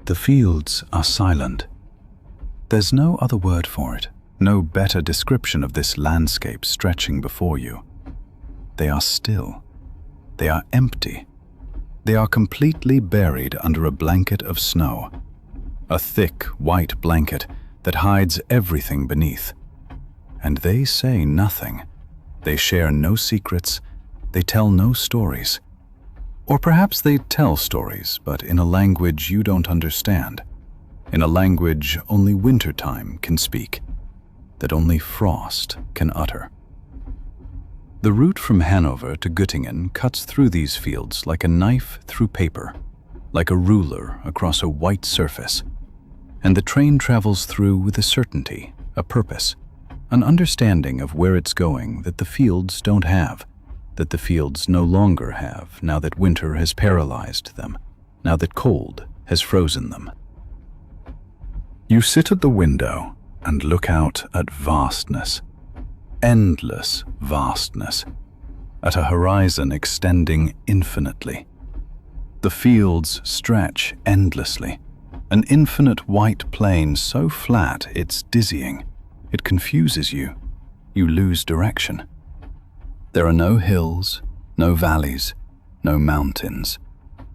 The fields are silent. There's no other word for it, no better description of this landscape stretching before you. They are still. They are empty. They are completely buried under a blanket of snow, a thick white blanket that hides everything beneath. And they say nothing. They share no secrets. They tell no stories. Or perhaps they tell stories, but in a language you don't understand, in a language only wintertime can speak, that only frost can utter. The route from Hanover to Göttingen cuts through these fields like a knife through paper, like a ruler across a white surface, and the train travels through with a certainty, a purpose, an understanding of where it's going that the fields don't have, that the fields no longer have now that winter has paralyzed them, now that cold has frozen them. You sit at the window and look out at vastness, endless vastness, at a horizon extending infinitely. The fields stretch endlessly, an infinite white plain so flat it's dizzying. It confuses you. You lose direction. There are no hills, no valleys, no mountains,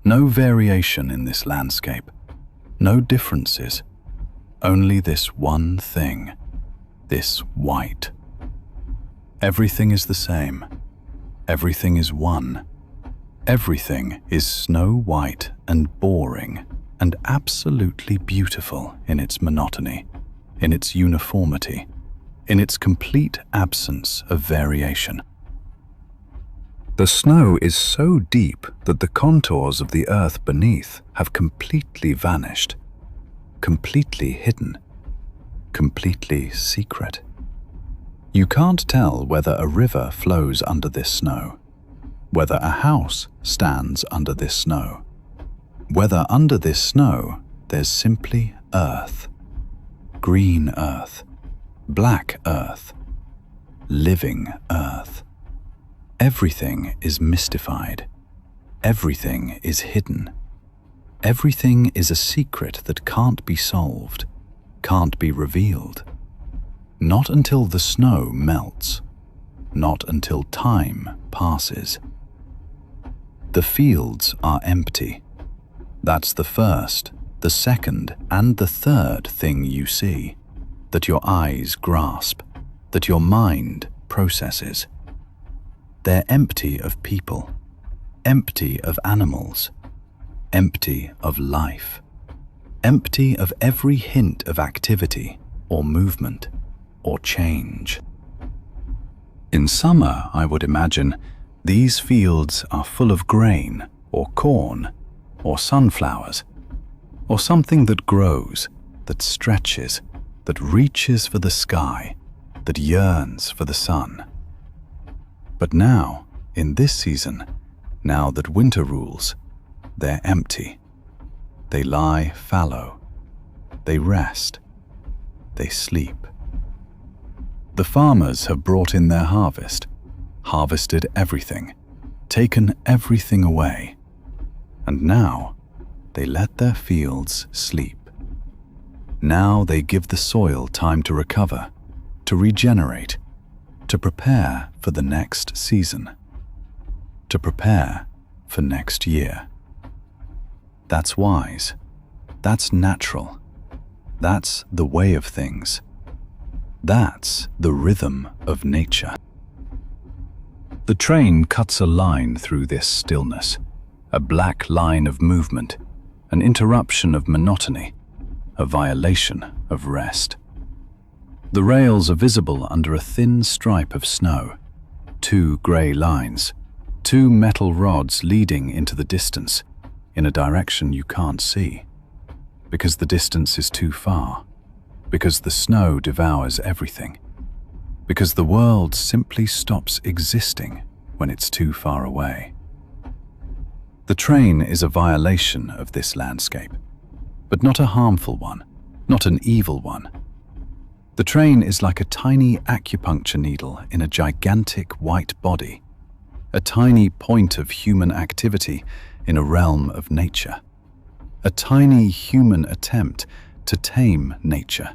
no variation in this landscape, no differences, only this one thing, this white. Everything is the same. Everything is one. Everything is snow white and boring and absolutely beautiful in its monotony, in its uniformity, in its complete absence of variation. The snow is so deep that the contours of the earth beneath have completely vanished, completely hidden, completely secret. You can't tell whether a river flows under this snow, whether a house stands under this snow, whether under this snow there's simply earth, green earth, black earth, living earth. Everything is mystified. Everything is hidden. Everything is a secret that can't be solved, can't be revealed. Not until the snow melts, not until time passes. The fields are empty. That's the first, the second, and the third thing you see, that your eyes grasp, that your mind processes. They're empty of people, empty of animals, empty of life, empty of every hint of activity or movement or change. In summer, I would imagine, these fields are full of grain or corn or sunflowers or something that grows, that stretches, that reaches for the sky, that yearns for the sun. But now, in this season, now that winter rules, they're empty. They lie fallow. They rest. They sleep. The farmers have brought in their harvest, harvested everything, taken everything away, and now they let their fields sleep. Now they give the soil time to recover, to regenerate, to prepare for the next season, to prepare for next year. That's wise. That's natural. That's the way of things. That's the rhythm of nature. The train cuts a line through this stillness, a black line of movement, an interruption of monotony, a violation of rest. The rails are visible under a thin stripe of snow, two grey lines, two metal rods leading into the distance, in a direction you can't see, because the distance is too far, because the snow devours everything, because the world simply stops existing when it's too far away. The train is a violation of this landscape, but not a harmful one, not an evil one. The train is like a tiny acupuncture needle in a gigantic white body, a tiny point of human activity in a realm of nature, a tiny human attempt to tame nature,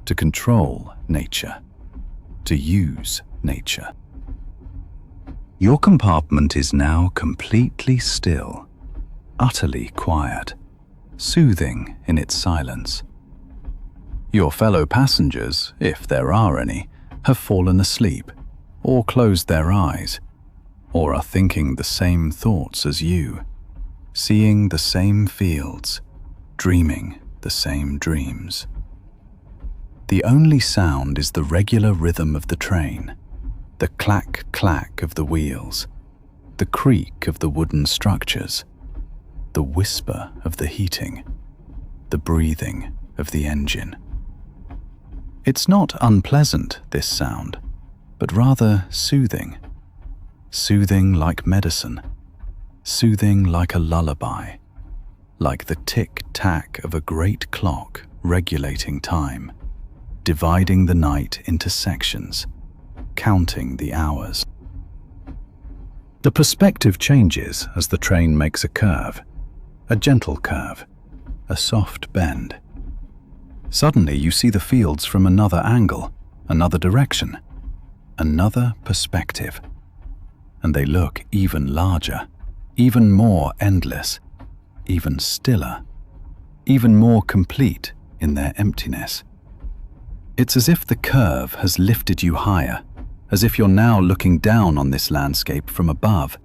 to control nature, to use nature. Your compartment is now completely still, utterly quiet, soothing in its silence. Your fellow passengers, if there are any, have fallen asleep, or closed their eyes, or are thinking the same thoughts as you, seeing the same fields, dreaming the same dreams. The only sound is the regular rhythm of the train, the clack-clack of the wheels, the creak of the wooden structures, the whisper of the heating, the breathing of the engine. It's not unpleasant, this sound, but rather soothing. Soothing like medicine, soothing like a lullaby, like the tick-tack of a great clock regulating time, dividing the night into sections, counting the hours. The perspective changes as the train makes a curve, a gentle curve, a soft bend. Suddenly you see the fields from another angle, another direction, another perspective. And they look even larger, even more endless, even stiller, even more complete in their emptiness. It's as if the curve has lifted you higher, as if you're now looking down on this landscape from above,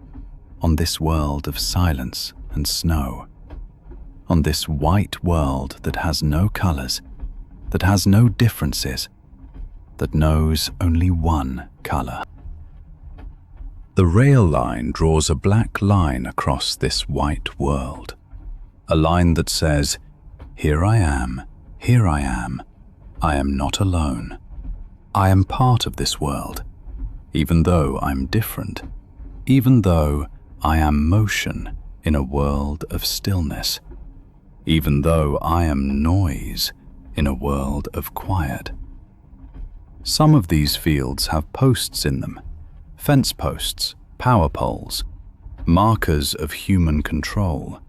on this world of silence and snow, on this white world that has no colors, that has no differences, that knows only one color. The rail line draws a black line across this white world, a line that says, "Here I am, here I am not alone. I am part of this world, even though I'm different, even though I am motion in a world of stillness, even though I am noise in a world of quiet." Some of these fields have posts in them, fence posts, power poles, markers of human control,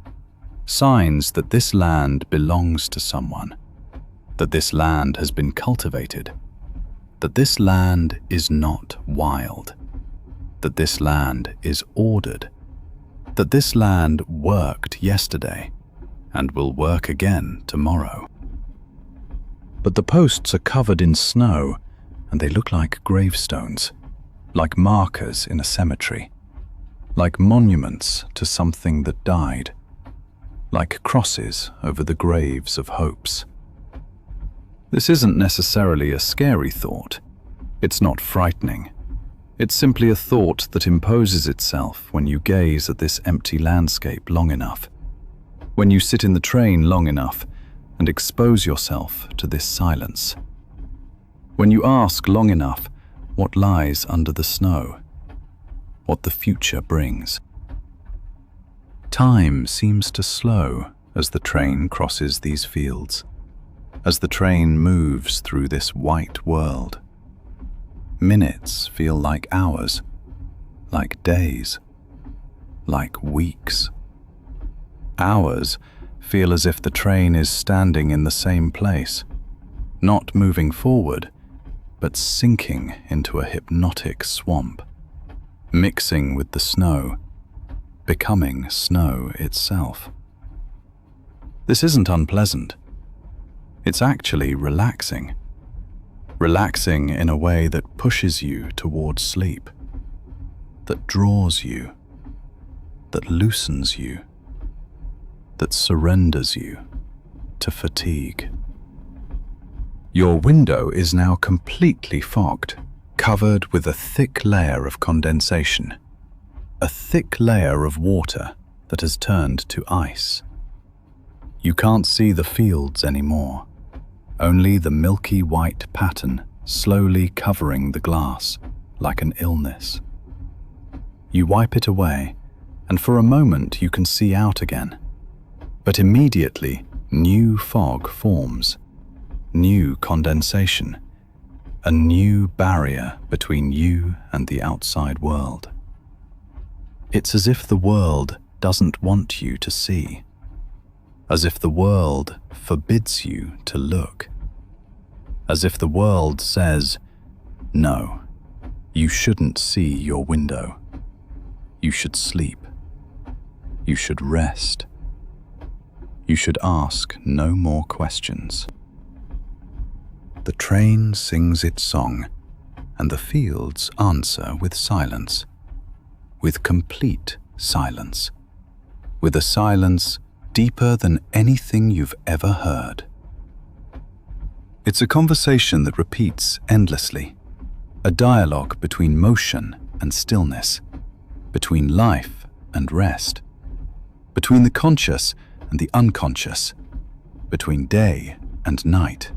signs that this land belongs to someone, that this land has been cultivated, that this land is not wild, that this land is ordered, that this land worked yesterday and will work again tomorrow. But the posts are covered in snow, and they look like gravestones, like markers in a cemetery, like monuments to something that died, like crosses over the graves of hopes. This isn't necessarily a scary thought. It's not frightening. It's simply a thought that imposes itself when you gaze at this empty landscape long enough, when you sit in the train long enough and expose yourself to this silence, when you ask long enough what lies under the snow, what the future brings. Time seems to slow as the train crosses these fields, as the train moves through this white world. Minutes feel like hours, like days, like weeks. Hours feel as if the train is standing in the same place, not moving forward, but sinking into a hypnotic swamp, mixing with the snow, becoming snow itself. This isn't unpleasant. It's actually relaxing. Relaxing in a way that pushes you towards sleep, that draws you, that loosens you, that surrenders you to fatigue. Your window is now completely fogged, covered with a thick layer of condensation, a thick layer of water that has turned to ice. You can't see the fields anymore, only the milky white pattern slowly covering the glass like an illness. You wipe it away, and for a moment you can see out again. But immediately, new fog forms, new condensation, a new barrier between you and the outside world. It's as if the world doesn't want you to see. as if the world forbids you to look, as if the world says, no, you shouldn't see your window. You should sleep. You should rest. You should ask no more questions. The train sings its song, and the fields answer with silence, with complete silence, with a silence deeper than anything you've ever heard. It's a conversation that repeats endlessly, a dialogue between motion and stillness, between life and rest, between the conscious and the unconscious, between day and night.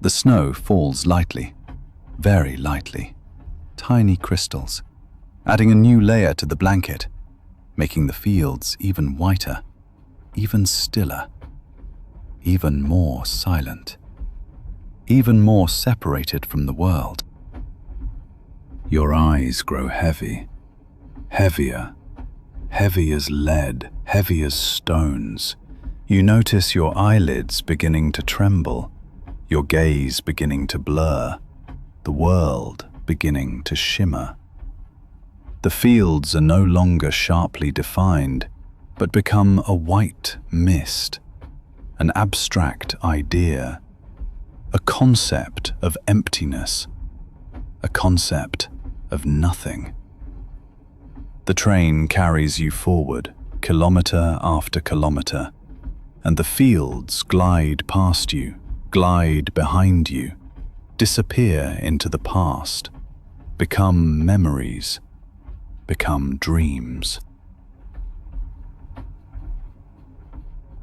The snow falls lightly, very lightly, tiny crystals, adding a new layer to the blanket, making the fields even whiter, even stiller, even more silent, even more separated from the world. Your eyes grow heavy, heavier, heavy as lead, heavy as stones. You notice your eyelids beginning to tremble, your gaze beginning to blur, the world beginning to shimmer. The fields are no longer sharply defined, but become a white mist, an abstract idea, a concept of emptiness, a concept of nothing. The train carries you forward, kilometer after kilometer, and the fields glide past you, glide behind you, disappear into the past, become memories, become dreams.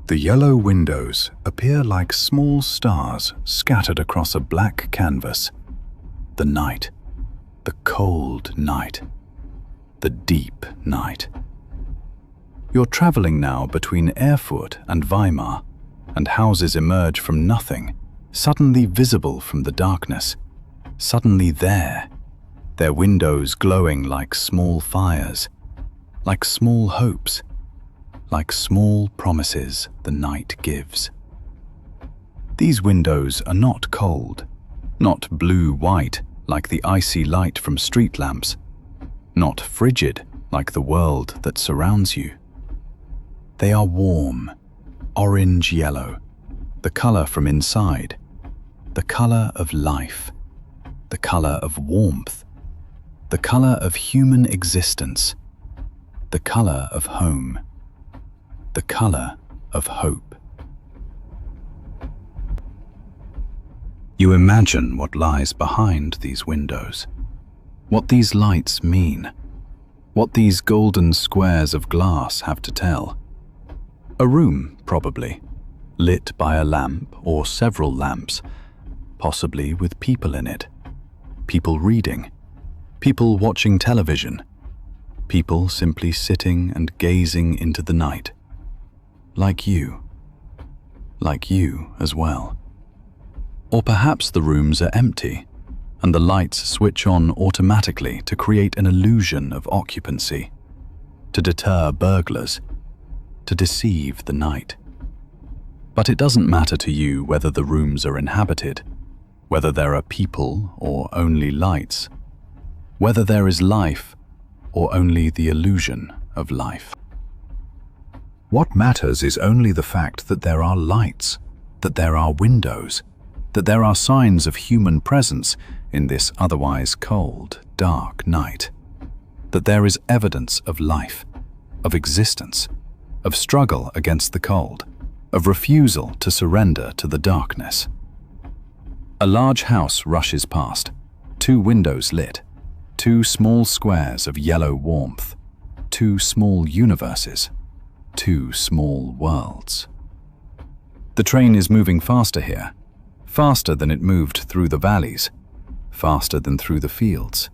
The yellow windows appear like small stars scattered across a black canvas. The night, the cold night, the deep night. You're traveling now between Erfurt and Weimar, and houses emerge from nothing, suddenly visible from the darkness, suddenly there, their windows glowing like small fires, like small hopes, like small promises the night gives. These windows are not cold, not blue-white like the icy light from street lamps, not frigid like the world that surrounds you. They are warm, orange-yellow, the color from inside, the color of life, the color of warmth, the color of human existence, the color of home, the color of hope. You imagine what lies behind these windows, what these lights mean, what these golden squares of glass have to tell. A room, probably, lit by a lamp or several lamps, possibly with people in it, people reading, people watching television, people simply sitting and gazing into the night. Like you as well. Or perhaps the rooms are empty, and the lights switch on automatically to create an illusion of occupancy, to deter burglars, to deceive the night. But it doesn't matter to you whether the rooms are inhabited, whether there are people or only lights, whether there is life or only the illusion of life. What matters is only the fact that there are lights, that there are windows, that there are signs of human presence in this otherwise cold, dark night, that there is evidence of life, of existence, of struggle against the cold, of refusal to surrender to the darkness. A large house rushes past, 2 windows lit, 2 small squares of yellow warmth, 2 small universes, 2 small worlds. The train is moving faster here, faster than it moved through the valleys, faster than through the fields,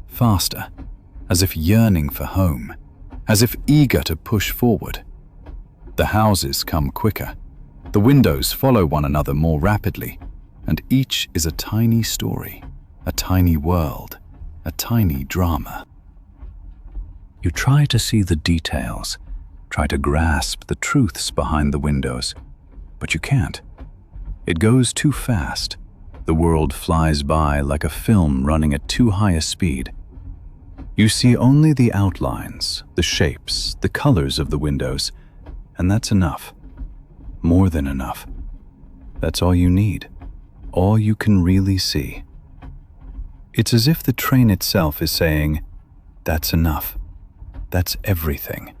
faster, as if yearning for home, as if eager to push forward. The houses come quicker, the windows follow one another more rapidly, and each is a tiny story, a tiny world, a tiny drama. You try to see the details, try to grasp the truths behind the windows, but you can't. It goes too fast. The world flies by like a film running at too high a speed. You see only the outlines, the shapes, the colors of the windows, and that's enough. More than enough. That's all you need. All you can really see. It's as if the train itself is saying, "That's enough. That's everything.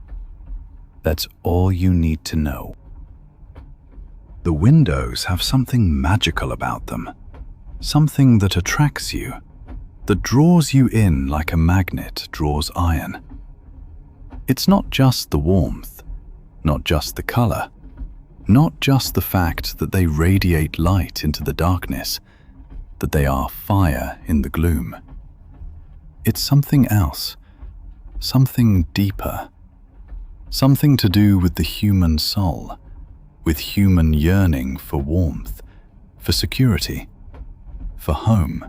That's all you need to know." The windows have something magical about them, something that attracts you, that draws you in like a magnet draws iron. It's not just the warmth, not just the color, not just the fact that they radiate light into the darkness, that they are fire in the gloom. It's something else, something deeper, something to do with the human soul, with human yearning for warmth, for security, for home,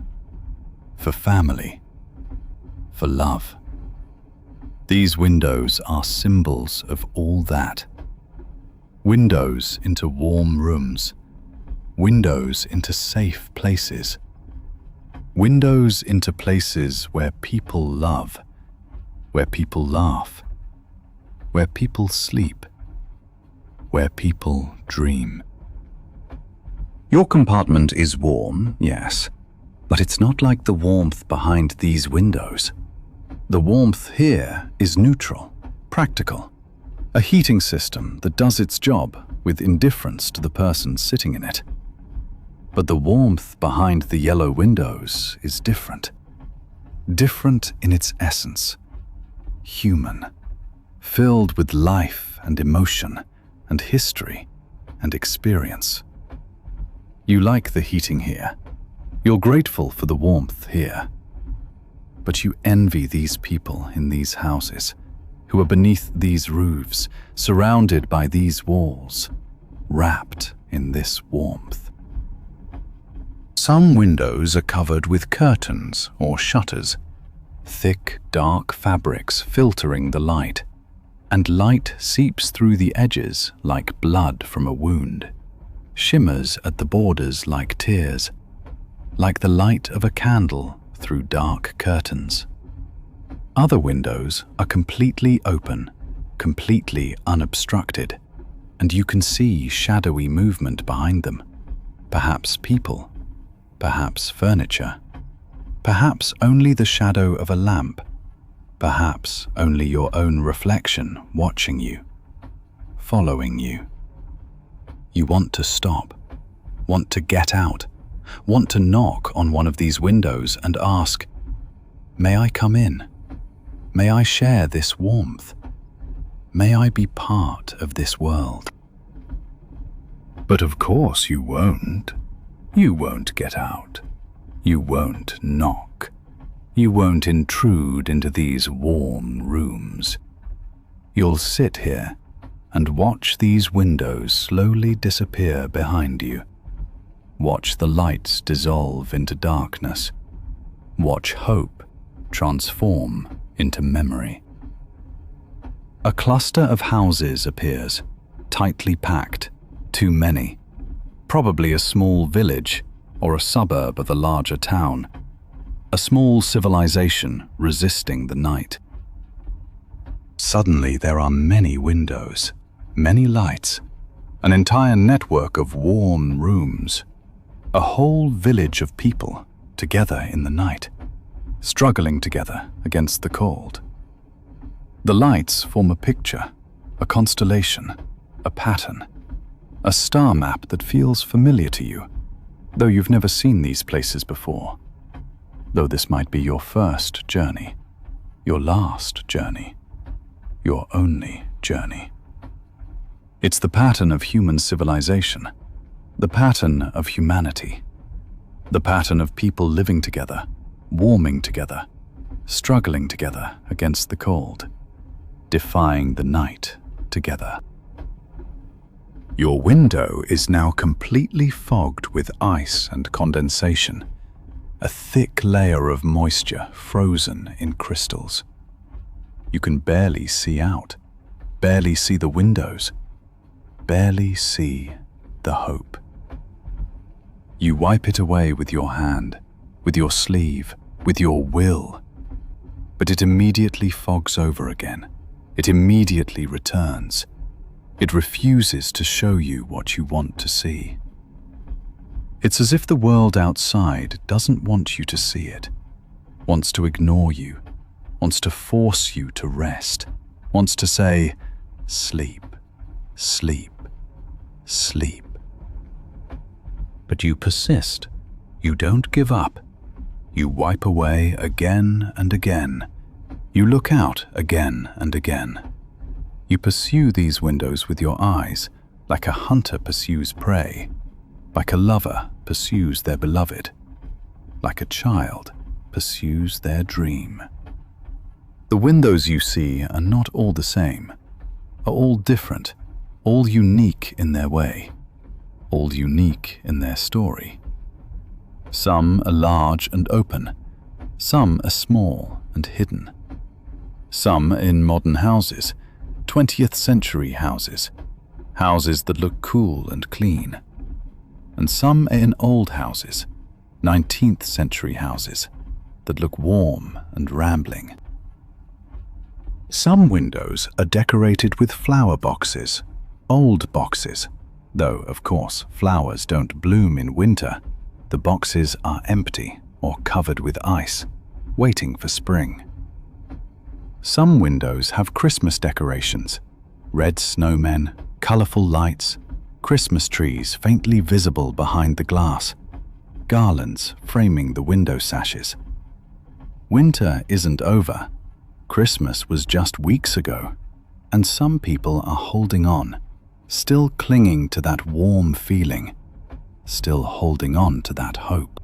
for family, for love. These windows are symbols of all that. Windows into warm rooms, windows into safe places, windows into places where people love, where people laugh, where people sleep, where people dream. Your compartment is warm, yes, but it's not like the warmth behind these windows. The warmth here is neutral, practical, a heating system that does its job with indifference to the person sitting in it. But the warmth behind the yellow windows is different. Different in its essence. Human. Filled with life and emotion and history and experience. You like the heating here. You're grateful for the warmth here. But you envy these people in these houses, who are beneath these roofs, surrounded by these walls, wrapped in this warmth. Some windows are covered with curtains or shutters, thick, dark fabrics filtering the light, and light seeps through the edges like blood from a wound, shimmers at the borders like tears, like the light of a candle through dark curtains. Other windows are completely open, completely unobstructed, and you can see shadowy movement behind them. Perhaps people, perhaps furniture, perhaps only the shadow of a lamp, perhaps only your own reflection watching you, following you. You want to stop, want to get out, want to knock on one of these windows and ask, "May I come in? May I share this warmth? May I be part of this world?" But of course you won't. You won't get out. You won't knock. You won't intrude into these warm rooms. You'll sit here and watch these windows slowly disappear behind you. Watch the lights dissolve into darkness. Watch hope transform into memory. A cluster of houses appears, tightly packed, too many. Probably a small village or a suburb of a larger town. A small civilization resisting the night. Suddenly there are many windows, many lights, an entire network of warm rooms, a whole village of people together in the night, struggling together against the cold. The lights form a picture, a constellation, a pattern, a star map that feels familiar to you, though you've never seen these places before. Though this might be your first journey, your last journey, your only journey. It's the pattern of human civilization, the pattern of humanity, the pattern of people living together, warming together, struggling together against the cold, defying the night together. Your window is now completely fogged with ice and condensation, a thick layer of moisture frozen in crystals. You can barely see out. barely see the windows, barely see the hope. You wipe it away with your hand, with your sleeve, with your will, but it immediately fogs over again. It immediately returns. It refuses to show you what you want to see. It's as if the world outside doesn't want you to see it, wants to ignore you, wants to force you to rest, wants to say, sleep, sleep, sleep. But you persist. You don't give up. You wipe away again and again. You look out again and again. You pursue these windows with your eyes, like a hunter pursues prey, like a lover pursues their beloved, like a child pursues their dream. The windows you see are not all the same, are all different, all unique in their way, all unique in their story. Some are large and open, some are small and hidden. Some in modern houses, 20th century houses, houses that look cool and clean. And some are in old houses, 19th century houses, that look warm and rambling. Some windows are decorated with flower boxes, old boxes, though, of course, flowers don't bloom in winter. The boxes are empty or covered with ice, waiting for spring. Some windows have Christmas decorations, red snowmen, colorful lights, Christmas trees faintly visible behind the glass, garlands framing the window sashes. Winter isn't over. Christmas was just weeks ago, and some people are holding on, still clinging to that warm feeling, still holding on to that hope.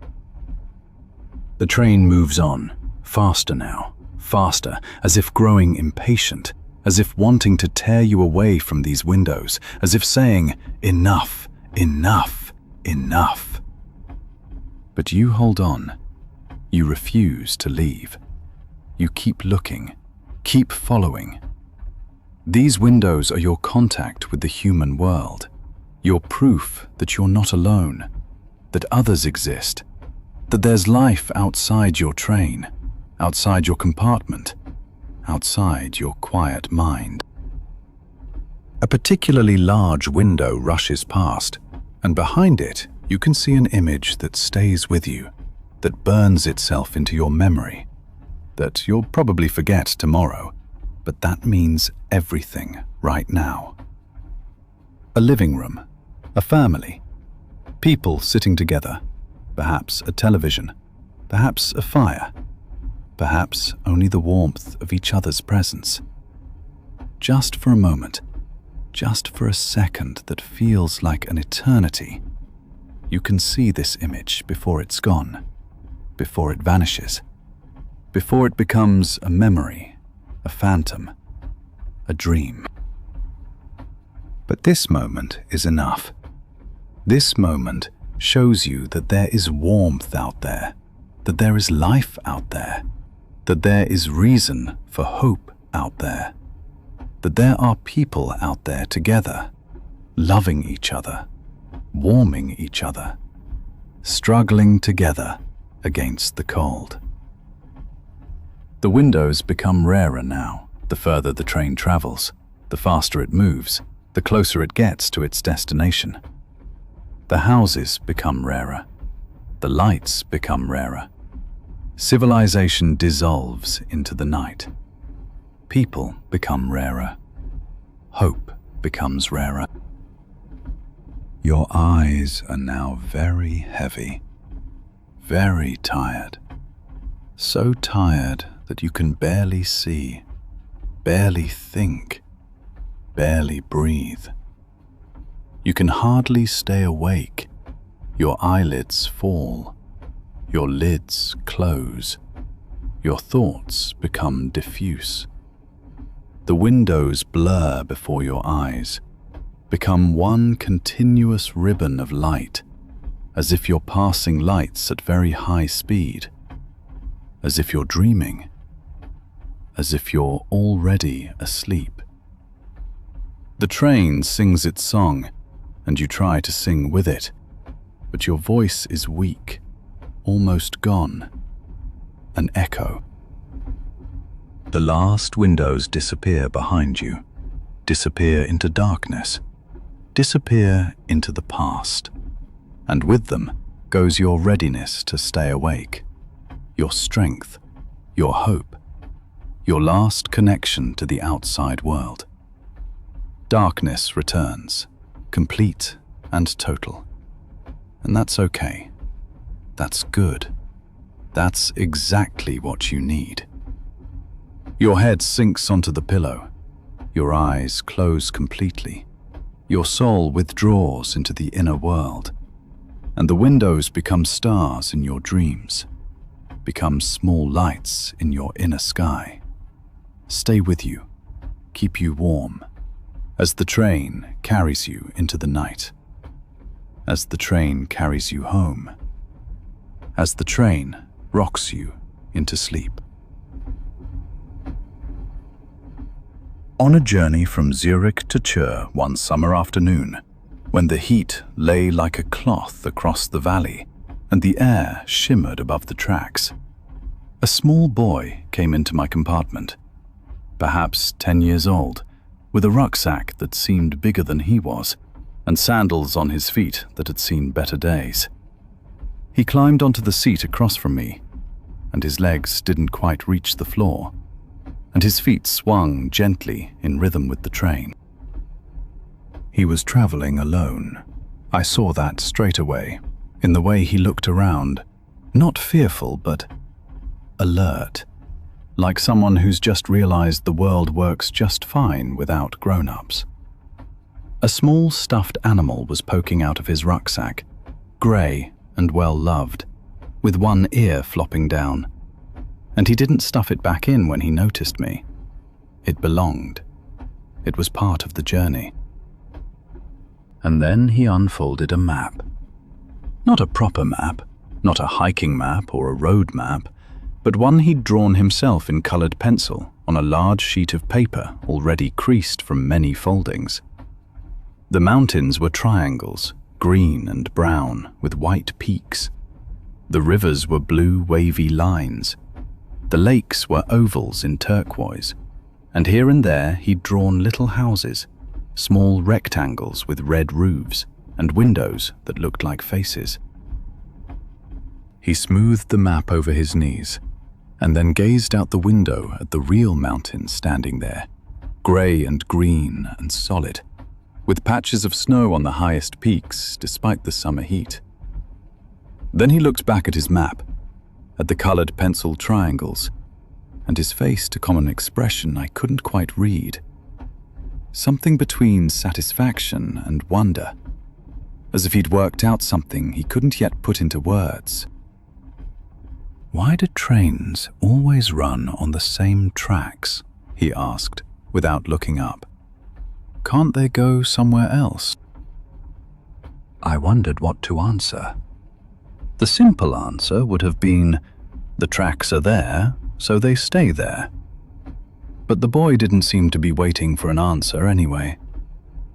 The train moves on, faster now, faster, as if growing impatient, as if wanting to tear you away from these windows, as if saying, enough, enough, enough. But you hold on. You refuse to leave. You keep looking, keep following. These windows are your contact with the human world, your proof that you're not alone, that others exist, that there's life outside your train, outside your compartment, outside your quiet mind. A particularly large window rushes past, and behind it you can see an image that stays with you, that burns itself into your memory, that you'll probably forget tomorrow, but that means everything right now. A living room, a family, people sitting together, perhaps a television, perhaps a fire, perhaps only the warmth of each other's presence. Just for a moment, just for a second that feels like an eternity, you can see this image before it's gone, before it vanishes, before it becomes a memory, a phantom, a dream. But this moment is enough. This moment shows you that there is warmth out there, that there is life out there, that there is reason for hope out there, that there are people out there together, loving each other, warming each other, struggling together against the cold. The windows become rarer now, the further the train travels, the faster it moves, the closer it gets to its destination. The houses become rarer, the lights become rarer. Civilization dissolves into the night. People become rarer. Hope becomes rarer. Your eyes are now very heavy, very tired. So tired that you can barely see, barely think, barely breathe. You can hardly stay awake. Your eyelids fall. Your lids close. Your thoughts become diffuse. The windows blur before your eyes, become one continuous ribbon of light, as if you're passing lights at very high speed, as if you're dreaming, as if you're already asleep. The train sings its song, and you try to sing with it, but your voice is weak, almost gone, an echo. The last windows disappear behind you, disappear into darkness, disappear into the past, and with them goes your readiness to stay awake, your strength, your hope, your last connection to the outside world. Darkness returns, complete and total. And that's okay. That's good. That's exactly what you need. Your head sinks onto the pillow. Your eyes close completely. Your soul withdraws into the inner world. And the windows become stars in your dreams, become small lights in your inner sky. Stay with you, keep you warm, as the train carries you into the night, as the train carries you home, as the train rocks you into sleep. On a journey from Zurich to Chur one summer afternoon, when the heat lay like a cloth across the valley and the air shimmered above the tracks, a small boy came into my compartment, perhaps 10 years old, with a rucksack that seemed bigger than he was, and sandals on his feet that had seen better days. He climbed onto the seat across from me, and his legs didn't quite reach the floor, and his feet swung gently in rhythm with the train. He was traveling alone. I saw that straight away, in the way he looked around, not fearful but alert, like someone who's just realized the world works just fine without grown-ups. A small stuffed animal was poking out of his rucksack, grey and well-loved, with one ear flopping down, and he didn't stuff it back in when he noticed me. It belonged. It was part of the journey. And then he unfolded a map. Not a proper map, not a hiking map or a road map, but one he'd drawn himself in coloured pencil on a large sheet of paper already creased from many foldings. The mountains were triangles, green and brown, with white peaks. The rivers were blue, wavy lines. The lakes were ovals in turquoise, and here and there he'd drawn little houses, small rectangles with red roofs and windows that looked like faces. He smoothed the map over his knees, and then gazed out the window at the real mountains standing there, grey and green and solid, with patches of snow on the highest peaks despite the summer heat. Then he looked back at his map, at the coloured pencil triangles, and his face took on an expression I couldn't quite read. Something between satisfaction and wonder, as if he'd worked out something he couldn't yet put into words. "Why do trains always run on the same tracks?" he asked, without looking up. "Can't they go somewhere else?" I wondered what to answer. The simple answer would have been, the tracks are there, so they stay there. But the boy didn't seem to be waiting for an answer anyway.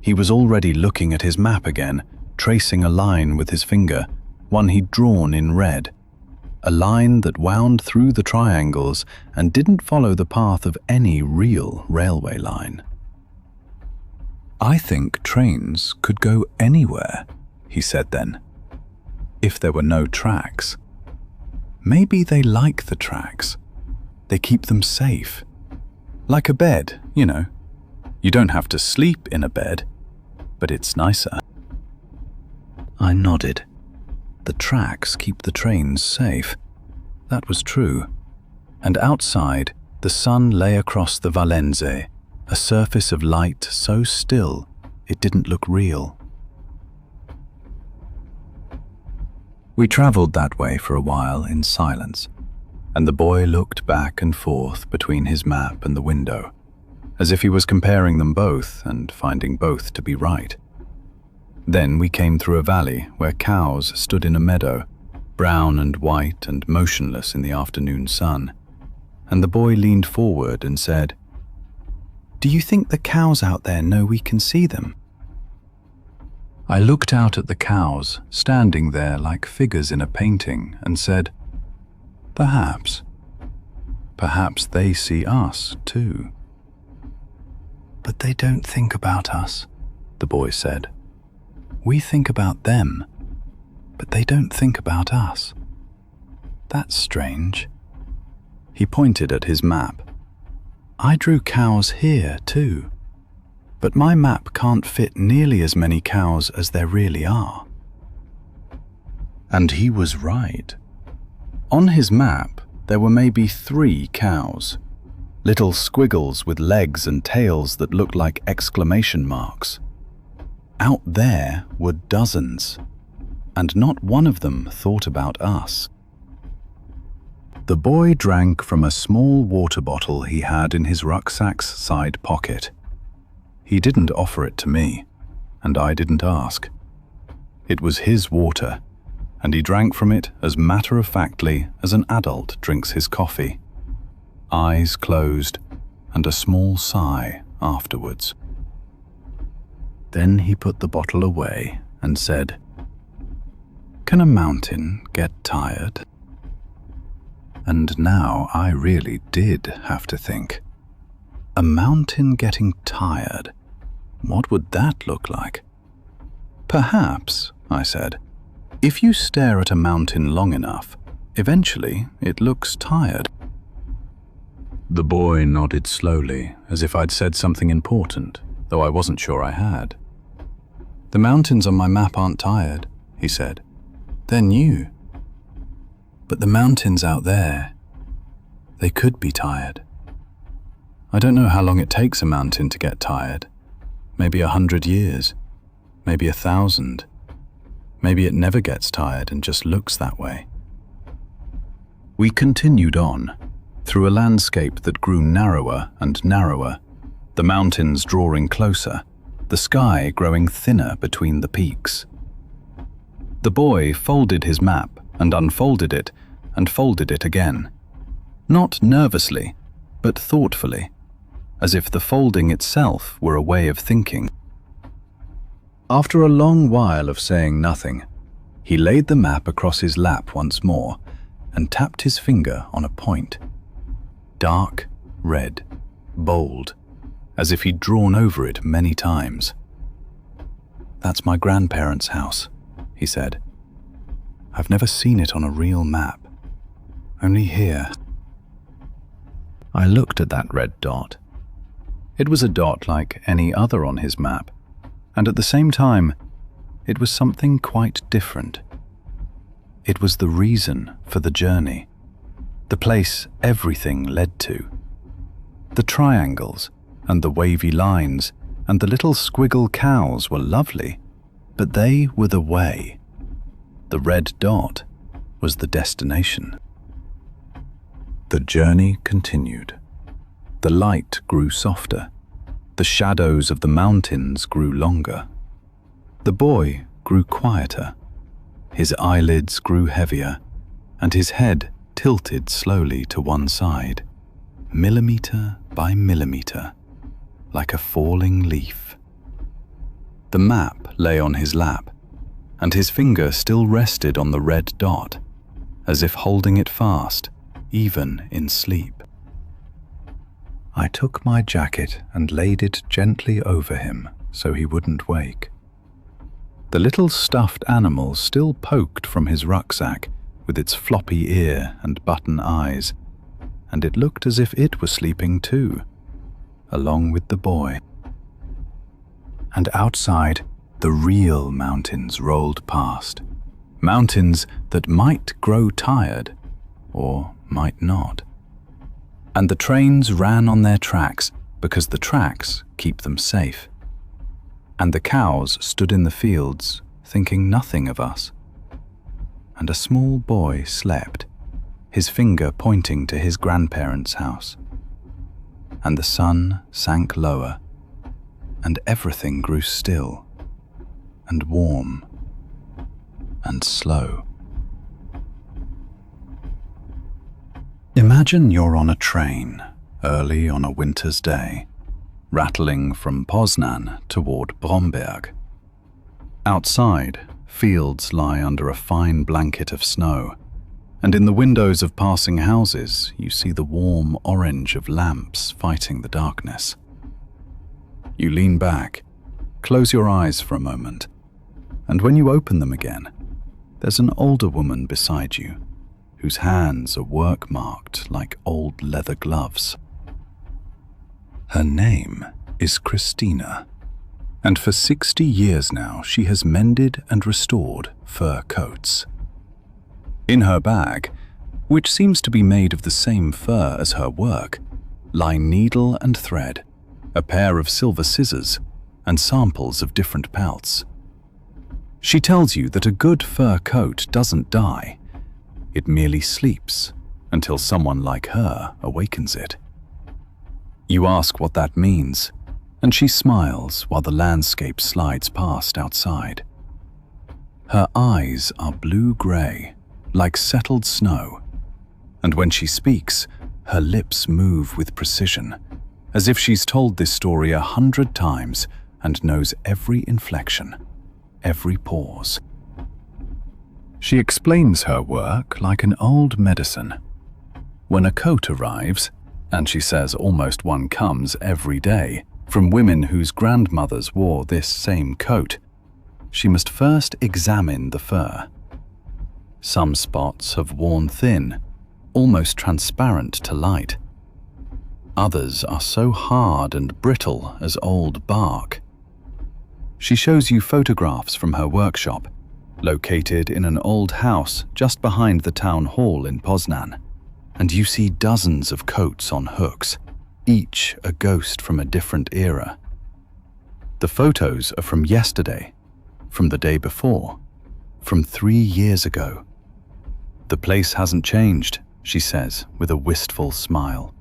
He was already looking at his map again, tracing a line with his finger, one he'd drawn in red. A line that wound through the triangles and didn't follow the path of any real railway line. "I think trains could go anywhere," he said then, "if there were no tracks. Maybe they like the tracks. They keep them safe. Like a bed, you know. You don't have to sleep in a bed, but it's nicer." I nodded. The tracks keep the trains safe. That was true. And outside, the sun lay across the Vallense, a surface of light so still it didn't look real. We travelled that way for a while in silence, and the boy looked back and forth between his map and the window, as if he was comparing them both and finding both to be right. Then we came through a valley where cows stood in a meadow, brown and white and motionless in the afternoon sun, and the boy leaned forward and said, Do you think the cows out there know we can see them? I looked out at the cows, standing there like figures in a painting, and said, Perhaps. Perhaps they see us, too. But they don't think about us, the boy said. We think about them, but they don't think about us. That's strange. He pointed at his map. I drew cows here, too. But my map can't fit nearly as many cows as there really are. And he was right. On his map, there were maybe 3 cows, little squiggles with legs and tails that looked like exclamation marks. Out there were dozens, and not one of them thought about us. The boy drank from a small water bottle he had in his rucksack's side pocket. He didn't offer it to me, and I didn't ask. It was his water, and he drank from it as matter-of-factly as an adult drinks his coffee. Eyes closed, and a small sigh afterwards. Then he put the bottle away and said, Can a mountain get tired? And now I really did have to think. A mountain getting tired? What would that look like? Perhaps, I said, if you stare at a mountain long enough, eventually it looks tired. The boy nodded slowly, as if I'd said something important, though I wasn't sure I had. The mountains on my map aren't tired, he said. They're new. But the mountains out there, they could be tired. I don't know how long it takes a mountain to get tired. Maybe 100 years, maybe 1,000. Maybe it never gets tired and just looks that way. We continued on, through a landscape that grew narrower and narrower, the mountains drawing closer, the sky growing thinner between the peaks. The boy folded his map and unfolded it and folded it again. Not nervously, but thoughtfully, as if the folding itself were a way of thinking. After a long while of saying nothing, he laid the map across his lap once more and tapped his finger on a point. Dark, red, bold, as if he'd drawn over it many times. That's my grandparents' house, he said. I've never seen it on a real map. Only here. I looked at that red dot. It was a dot like any other on his map, and at the same time, it was something quite different. It was the reason for the journey, the place everything led to. The triangles and the wavy lines and the little squiggle cows were lovely, but they were the way. The red dot was the destination. The journey continued. The light grew softer. The shadows of the mountains grew longer. The boy grew quieter. His eyelids grew heavier, and his head tilted slowly to one side, millimeter by millimeter, like a falling leaf. The map lay on his lap, and his finger still rested on the red dot, as if holding it fast, even in sleep. I took my jacket and laid it gently over him so he wouldn't wake. The little stuffed animal still poked from his rucksack with its floppy ear and button eyes, and it looked as if it were sleeping too, along with the boy. And outside, the real mountains rolled past, mountains that might grow tired or might not. And the trains ran on their tracks because the tracks keep them safe. And the cows stood in the fields thinking nothing of us. And a small boy slept, his finger pointing to his grandparents' house. And the sun sank lower, and everything grew still and warm and slow. Imagine you're on a train early on a winter's day, rattling from Poznan toward Bromberg. Outside, fields lie under a fine blanket of snow, and in the windows of passing houses you see the warm orange of lamps fighting the darkness. You lean back, close your eyes for a moment, and when you open them again, there's an older woman beside you, whose hands are work-marked like old leather gloves. Her name is Christina, and for 60 years now she has mended and restored fur coats. In her bag, which seems to be made of the same fur as her work, lie needle and thread, a pair of silver scissors, and samples of different pelts. She tells you that a good fur coat doesn't die. It merely sleeps until someone like her awakens it. You ask what that means, and she smiles while the landscape slides past outside. Her eyes are blue-gray, like settled snow, and when she speaks, her lips move with precision, as if she's told this story 100 times and knows every inflection, every pause. She explains her work like an old medicine. When a coat arrives, and she says almost one comes every day, from women whose grandmothers wore this same coat, she must first examine the fur. Some spots have worn thin, almost transparent to light. Others are so hard and brittle as old bark. She shows you photographs from her workshop, located in an old house just behind the town hall in Poznan, and you see dozens of coats on hooks, each a ghost from a different era. The photos are from yesterday, from the day before, from 3 years ago. The place hasn't changed, she says with a wistful smile.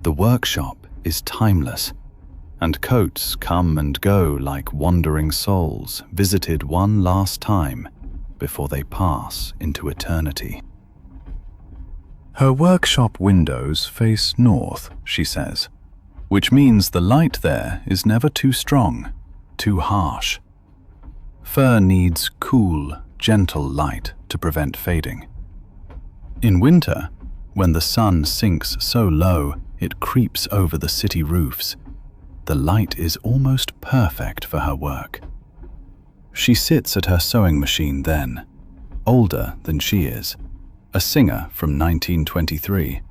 The workshop is timeless, and coats come and go like wandering souls visited one last time before they pass into eternity. Her workshop windows face north, she says, which means the light there is never too strong, too harsh. Fur needs cool, gentle light to prevent fading. In winter, when the sun sinks so low it creeps over the city roofs, the light is almost perfect for her work. She sits at her sewing machine then, older than she is, a singer from 1923,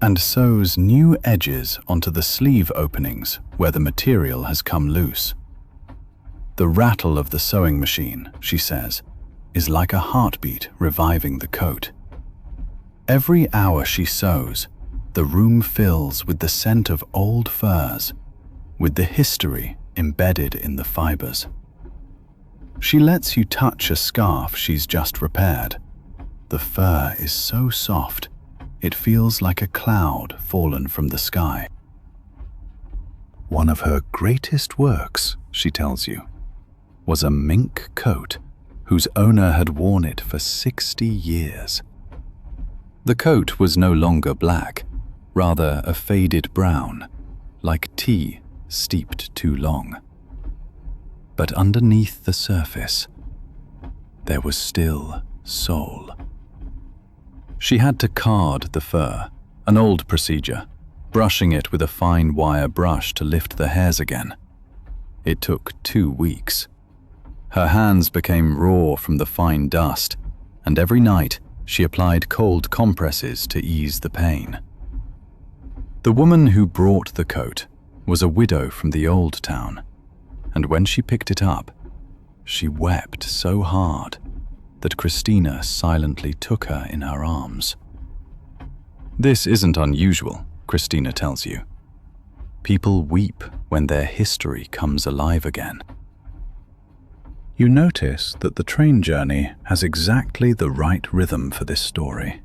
and sews new edges onto the sleeve openings where the material has come loose. The rattle of the sewing machine, she says, is like a heartbeat reviving the coat. Every hour she sews, the room fills with the scent of old furs, with the history embedded in the fibers. She lets you touch a scarf she's just repaired. The fur is so soft, it feels like a cloud fallen from the sky. One of her greatest works, she tells you, was a mink coat whose owner had worn it for 60 years. The coat was no longer black, rather a faded brown, like tea steeped too long. But underneath the surface, there was still soul. She had to card the fur, an old procedure, brushing it with a fine wire brush to lift the hairs again. It took 2 weeks. Her hands became raw from the fine dust, and every night she applied cold compresses to ease the pain. The woman who brought the coat was a widow from the old town, and when she picked it up, she wept so hard that Christina silently took her in her arms. This isn't unusual, Christina tells you. People weep when their history comes alive again. You notice that the train journey has exactly the right rhythm for this story.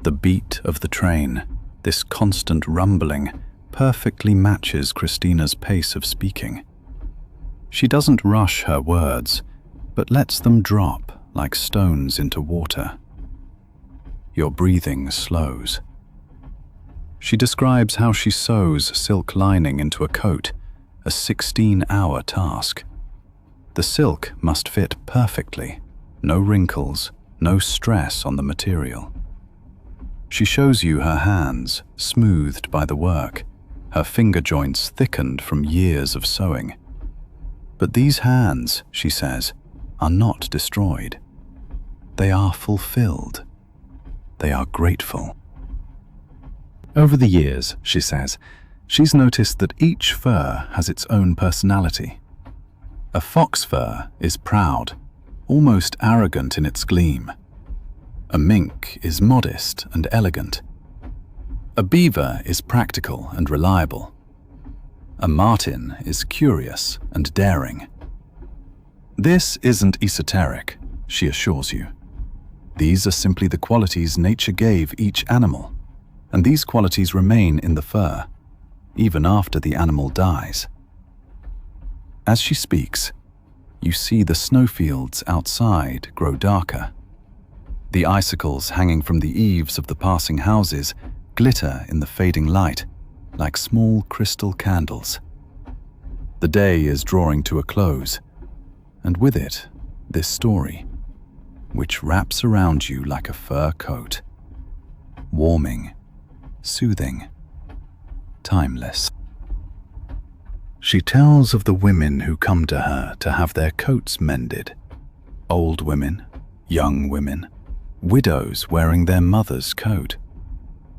The beat of the train, this constant rumbling, perfectly matches Christina's pace of speaking. She doesn't rush her words, but lets them drop like stones into water. Your breathing slows. She describes how she sews silk lining into a coat, a 16-hour task. The silk must fit perfectly, no wrinkles, no stress on the material. She shows you her hands, smoothed by the work, her finger joints thickened from years of sewing. But these hands, she says, are not destroyed. They are fulfilled. They are grateful. Over the years, she says, she's noticed that each fur has its own personality. A fox fur is proud, almost arrogant in its gleam. A mink is modest and elegant. A beaver is practical and reliable. A marten is curious and daring. This isn't esoteric, she assures you. These are simply the qualities nature gave each animal, and these qualities remain in the fur, even after the animal dies. As she speaks, you see the snowfields outside grow darker. The icicles hanging from the eaves of the passing houses glitter in the fading light like small crystal candles. The day is drawing to a close, and with it, this story, which wraps around you like a fur coat, warming, soothing, timeless. She tells of the women who come to her to have their coats mended. Old women, young women, widows wearing their mother's coat.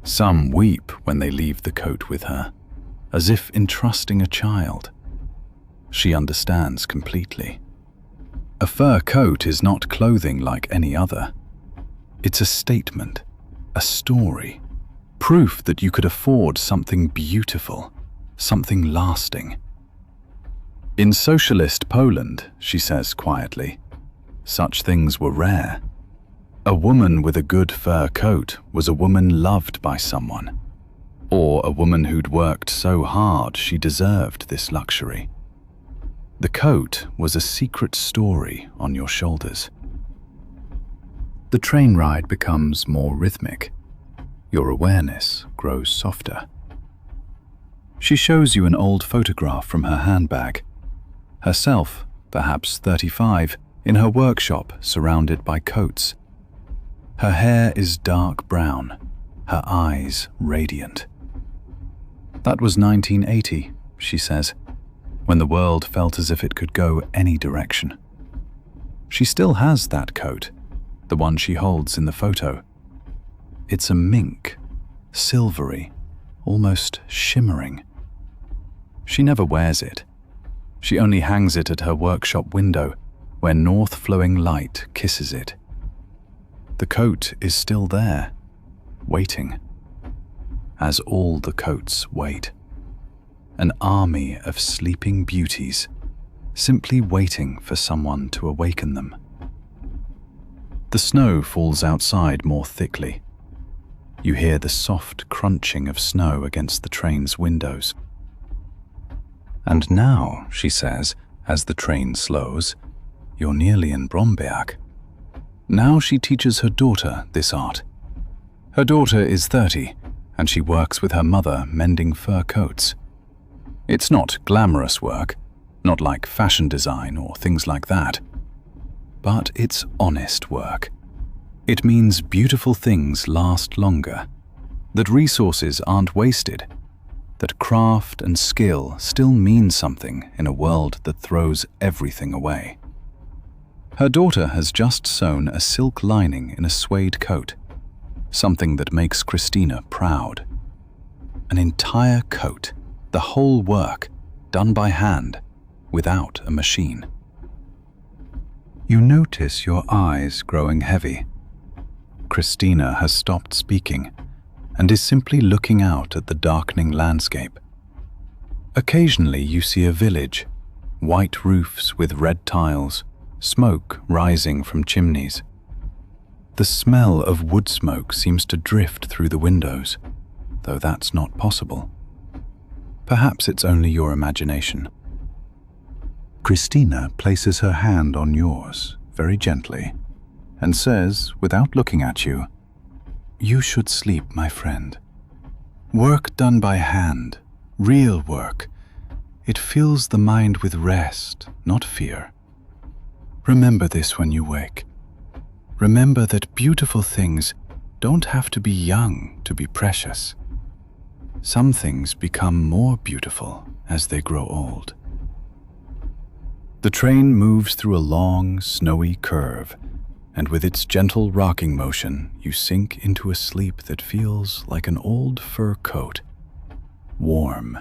Some weep when they leave the coat with her, as if entrusting a child. She understands completely. A fur coat is not clothing like any other. It's a statement, a story, proof that you could afford something beautiful, something lasting. In socialist Poland, she says quietly, such things were rare. A woman with a good fur coat was a woman loved by someone, or a woman who'd worked so hard she deserved this luxury. The coat was a secret story on your shoulders. The train ride becomes more rhythmic. Your awareness grows softer. She shows you an old photograph from her handbag. Herself, perhaps 35, in her workshop surrounded by coats. Her hair is dark brown, her eyes radiant. That was 1980, she says, when the world felt as if it could go any direction. She still has that coat, the one she holds in the photo. It's a mink, silvery, almost shimmering. She never wears it. She only hangs it at her workshop window, where north-flowing light kisses it. The coat is still there, waiting, as all the coats wait. An army of sleeping beauties, simply waiting for someone to awaken them. The snow falls outside more thickly. You hear the soft crunching of snow against the train's windows. And now, she says, as the train slows, you're nearly in Bromberg. Now she teaches her daughter this art. Her daughter is 30, and she works with her mother mending fur coats. It's not glamorous work, not like fashion design or things like that. But it's honest work. It means beautiful things last longer, that resources aren't wasted, that craft and skill still mean something in a world that throws everything away. Her daughter has just sewn a silk lining in a suede coat, something that makes Christina proud. An entire coat, the whole work, done by hand, without a machine. You notice your eyes growing heavy. Christina has stopped speaking and is simply looking out at the darkening landscape. Occasionally you see a village, white roofs with red tiles, smoke rising from chimneys. The smell of wood smoke seems to drift through the windows, though that's not possible. Perhaps it's only your imagination. Christina places her hand on yours, very gently, and says, without looking at you, "You should sleep, my friend. Work done by hand, real work. It fills the mind with rest, not fear. Remember this when you wake. Remember that beautiful things don't have to be young to be precious. Some things become more beautiful as they grow old. The train moves through a long, snowy curve, and with its gentle rocking motion, you sink into a sleep that feels like an old fur coat. Warm,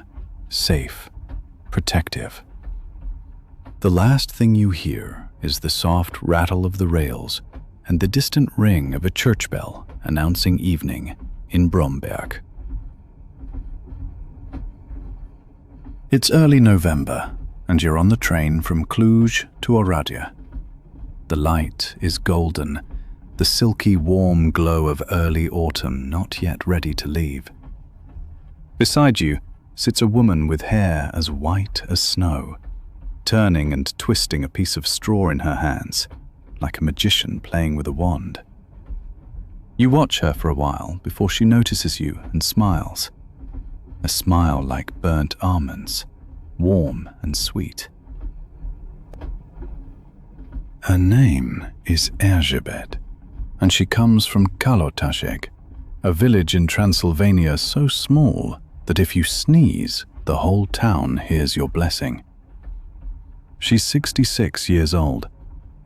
safe, protective. The last thing you hear is the soft rattle of the rails and the distant ring of a church bell announcing evening in Bromberg. It's early November, and you're on the train from Cluj to Oradea. The light is golden, the silky warm glow of early autumn not yet ready to leave. Beside you sits a woman with hair as white as snow, turning and twisting a piece of straw in her hands, like a magician playing with a wand. You watch her for a while before she notices you and smiles. A smile like burnt almonds, warm and sweet. Her name is Erzsébet, and she comes from Kalotaszeg, a village in Transylvania so small that if you sneeze, the whole town hears your blessing. She's 66 years old,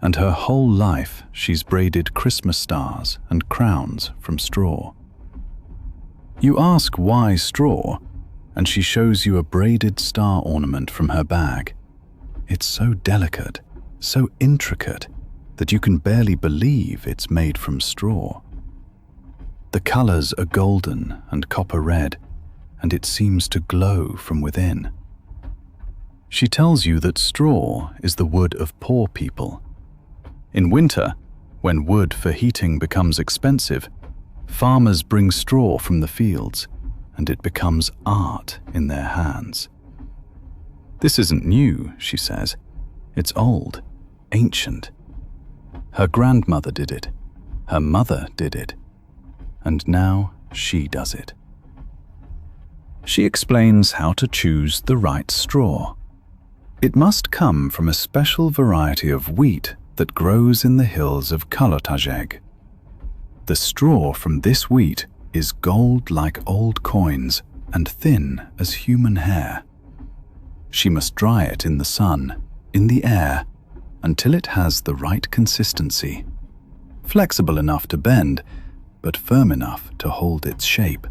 and her whole life she's braided Christmas stars and crowns from straw. You ask why straw, and she shows you a braided star ornament from her bag. It's so delicate, so intricate, that you can barely believe it's made from straw. The colors are golden and copper red, and it seems to glow from within. She tells you that straw is the wood of poor people. In winter, when wood for heating becomes expensive, farmers bring straw from the fields, and it becomes art in their hands. This isn't new, she says. It's old, ancient. Her grandmother did it, her mother did it, and now she does it. She explains how to choose the right straw. It must come from a special variety of wheat that grows in the hills of Kalotaszeg. The straw from this wheat is gold like old coins and thin as human hair. She must dry it in the sun, in the air, until it has the right consistency, flexible enough to bend, but firm enough to hold its shape.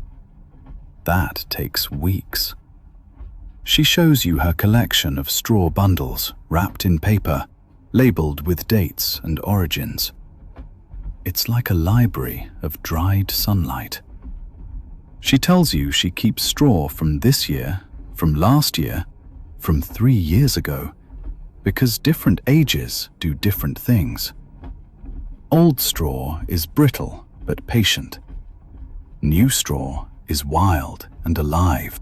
That takes weeks. She shows you her collection of straw bundles wrapped in paper, labeled with dates and origins. It's like a library of dried sunlight. She tells you she keeps straw from this year, from last year, from 3 years ago, because different ages do different things. Old straw is brittle but patient. New straw is wild and alive.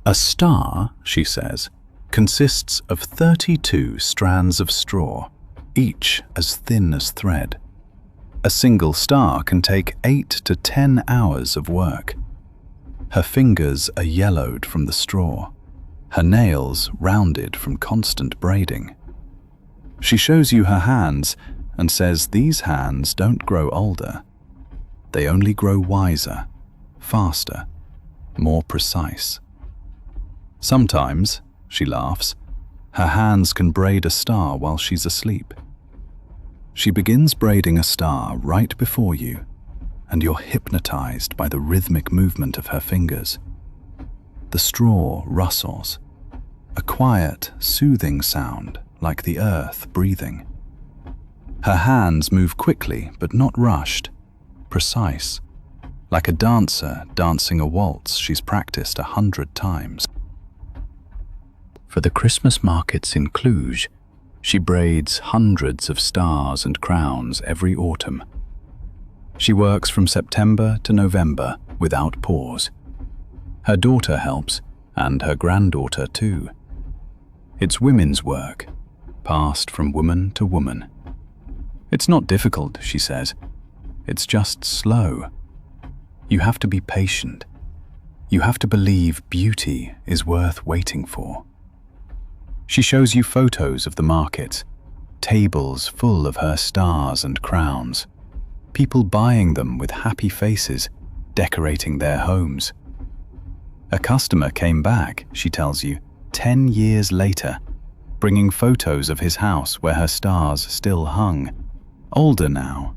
A star, she says, consists of 32 strands of straw, each as thin as thread. A single star can take 8 to 10 hours of work. Her fingers are yellowed from the straw, her nails rounded from constant braiding. She shows you her hands and says these hands don't grow older. They only grow wiser, faster, more precise. Sometimes, she laughs, her hands can braid a star while she's asleep. She begins braiding a star right before you, and you're hypnotized by the rhythmic movement of her fingers. The straw rustles, a quiet, soothing sound like the earth breathing. Her hands move quickly but not rushed, precise, like a dancer dancing a waltz she's practiced 100 times. For the Christmas markets in Cluj, she braids hundreds of stars and crowns every autumn. She works from September to November without pause. Her daughter helps, and her granddaughter too. It's women's work, passed from woman to woman. It's not difficult, she says. It's just slow. You have to be patient, You have to believe beauty is worth waiting for. She shows you photos of the market, tables full of her stars and crowns, people buying them with happy faces, decorating their homes. A customer came back, she tells you, 10 years later, bringing photos of his house where her stars still hung, older now,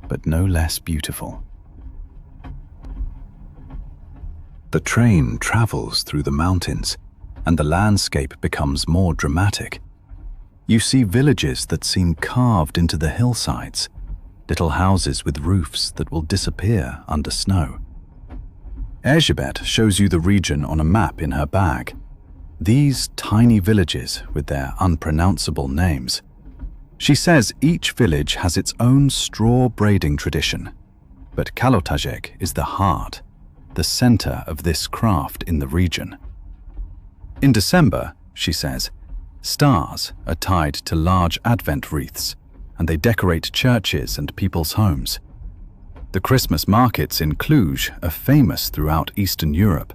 but no less beautiful. The train travels through the mountains, and the landscape becomes more dramatic. You see villages that seem carved into the hillsides, little houses with roofs that will disappear under snow. Erzsébet shows you the region on a map in her bag. These tiny villages with their unpronounceable names. She says each village has its own straw braiding tradition, but Kalotaszeg is the heart, the center of this craft in the region. In December, she says, stars are tied to large Advent wreaths, and they decorate churches and people's homes. The Christmas markets in Cluj are famous throughout Eastern Europe,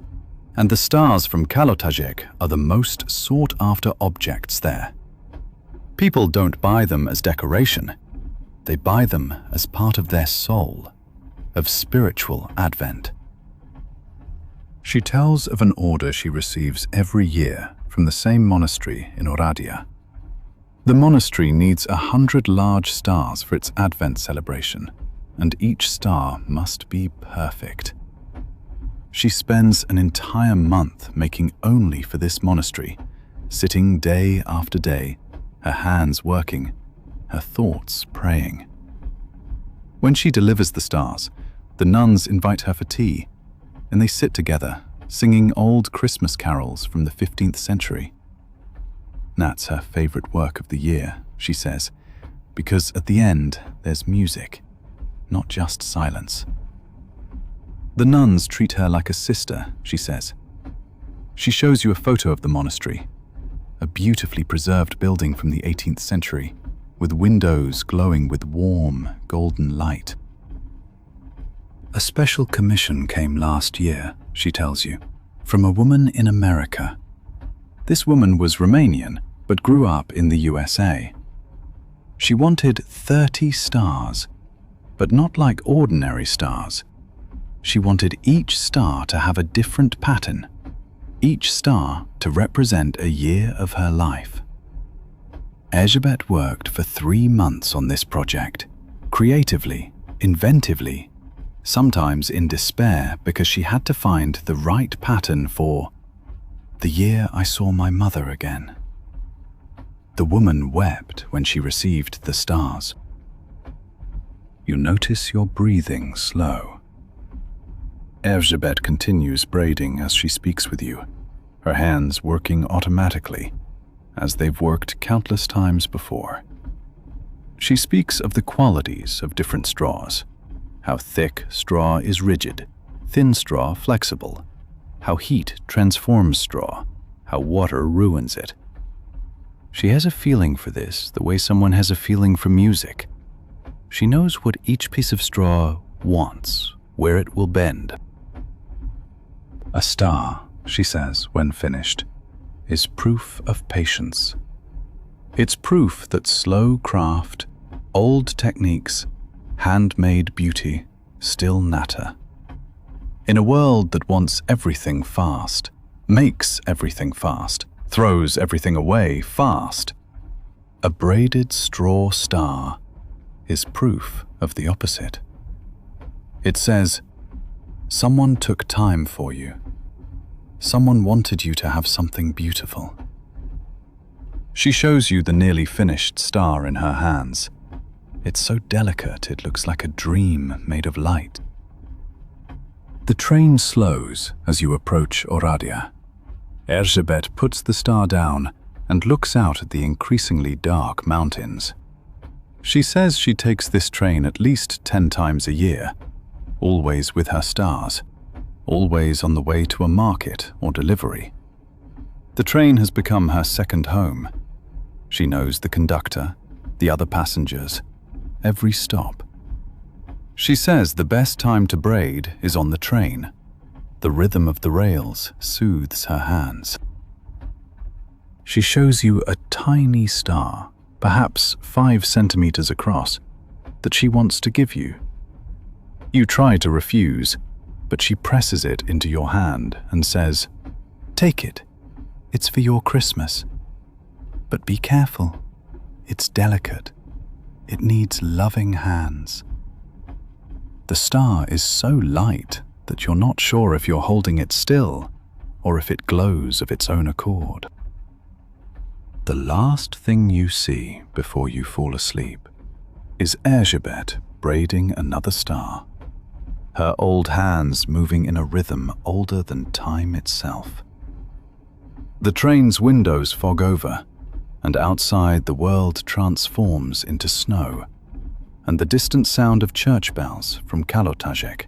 and the stars from Kalotaszeg are the most sought-after objects there. People don't buy them as decoration. They buy them as part of their soul, of spiritual Advent. She tells of an order she receives every year from the same monastery in Oradea. The monastery needs 100 large stars for its Advent celebration, and each star must be perfect. She spends an entire month making only for this monastery, sitting day after day, her hands working, her thoughts praying. When she delivers the stars, the nuns invite her for tea, and they sit together, singing old Christmas carols from the 15th century. That's her favorite work of the year, she says, because at the end there's music, not just silence. The nuns treat her like a sister, she says. She shows you a photo of the monastery, a beautifully preserved building from the 18th century, with windows glowing with warm, golden light. A special commission came last year, she tells you, from a woman in America. This woman was Romanian, but grew up in the USA. She wanted 30 stars, but not like ordinary stars. She wanted each star to have a different pattern, each star to represent a year of her life. Erzsébet worked for 3 months on this project, creatively, inventively, sometimes in despair because she had to find the right pattern for the year I saw my mother again. The woman wept when she received the stars. You notice your breathing slow. Erzsébet continues braiding as she speaks with you, her hands working automatically, as they've worked countless times before. She speaks of the qualities of different straws, how thick straw is rigid, thin straw flexible, how heat transforms straw, how water ruins it. She has a feeling for this the way someone has a feeling for music. She knows what each piece of straw wants, where it will bend. A star, she says when finished, is proof of patience. It's proof that slow craft, old techniques, handmade beauty still natter. In a world that wants everything fast, makes everything fast, throws everything away fast, a braided straw star is proof of the opposite. It says, someone took time for you. Someone wanted you to have something beautiful. She shows you the nearly finished star in her hands. It's so delicate it looks like a dream made of light. The train slows as you approach Oradea. Erzsébet puts the star down and looks out at the increasingly dark mountains. She says she takes this train at least 10 times a year, always with her stars, always on the way to a market or delivery. The train has become her second home. She knows the conductor, the other passengers, every stop. She says the best time to braid is on the train. The rhythm of the rails soothes her hands. She shows you a tiny star, perhaps 5 centimeters across, that she wants to give you. You try to refuse, but she presses it into your hand and says, "Take it. It's for your Christmas. But be careful. It's delicate. It needs loving hands." The star is so light that you're not sure if you're holding it still or if it glows of its own accord. The last thing you see before you fall asleep is Elizabeth braiding another star, her old hands moving in a rhythm older than time itself. The train's windows fog over, and outside the world transforms into snow, and the distant sound of church bells from Kalotaszeg.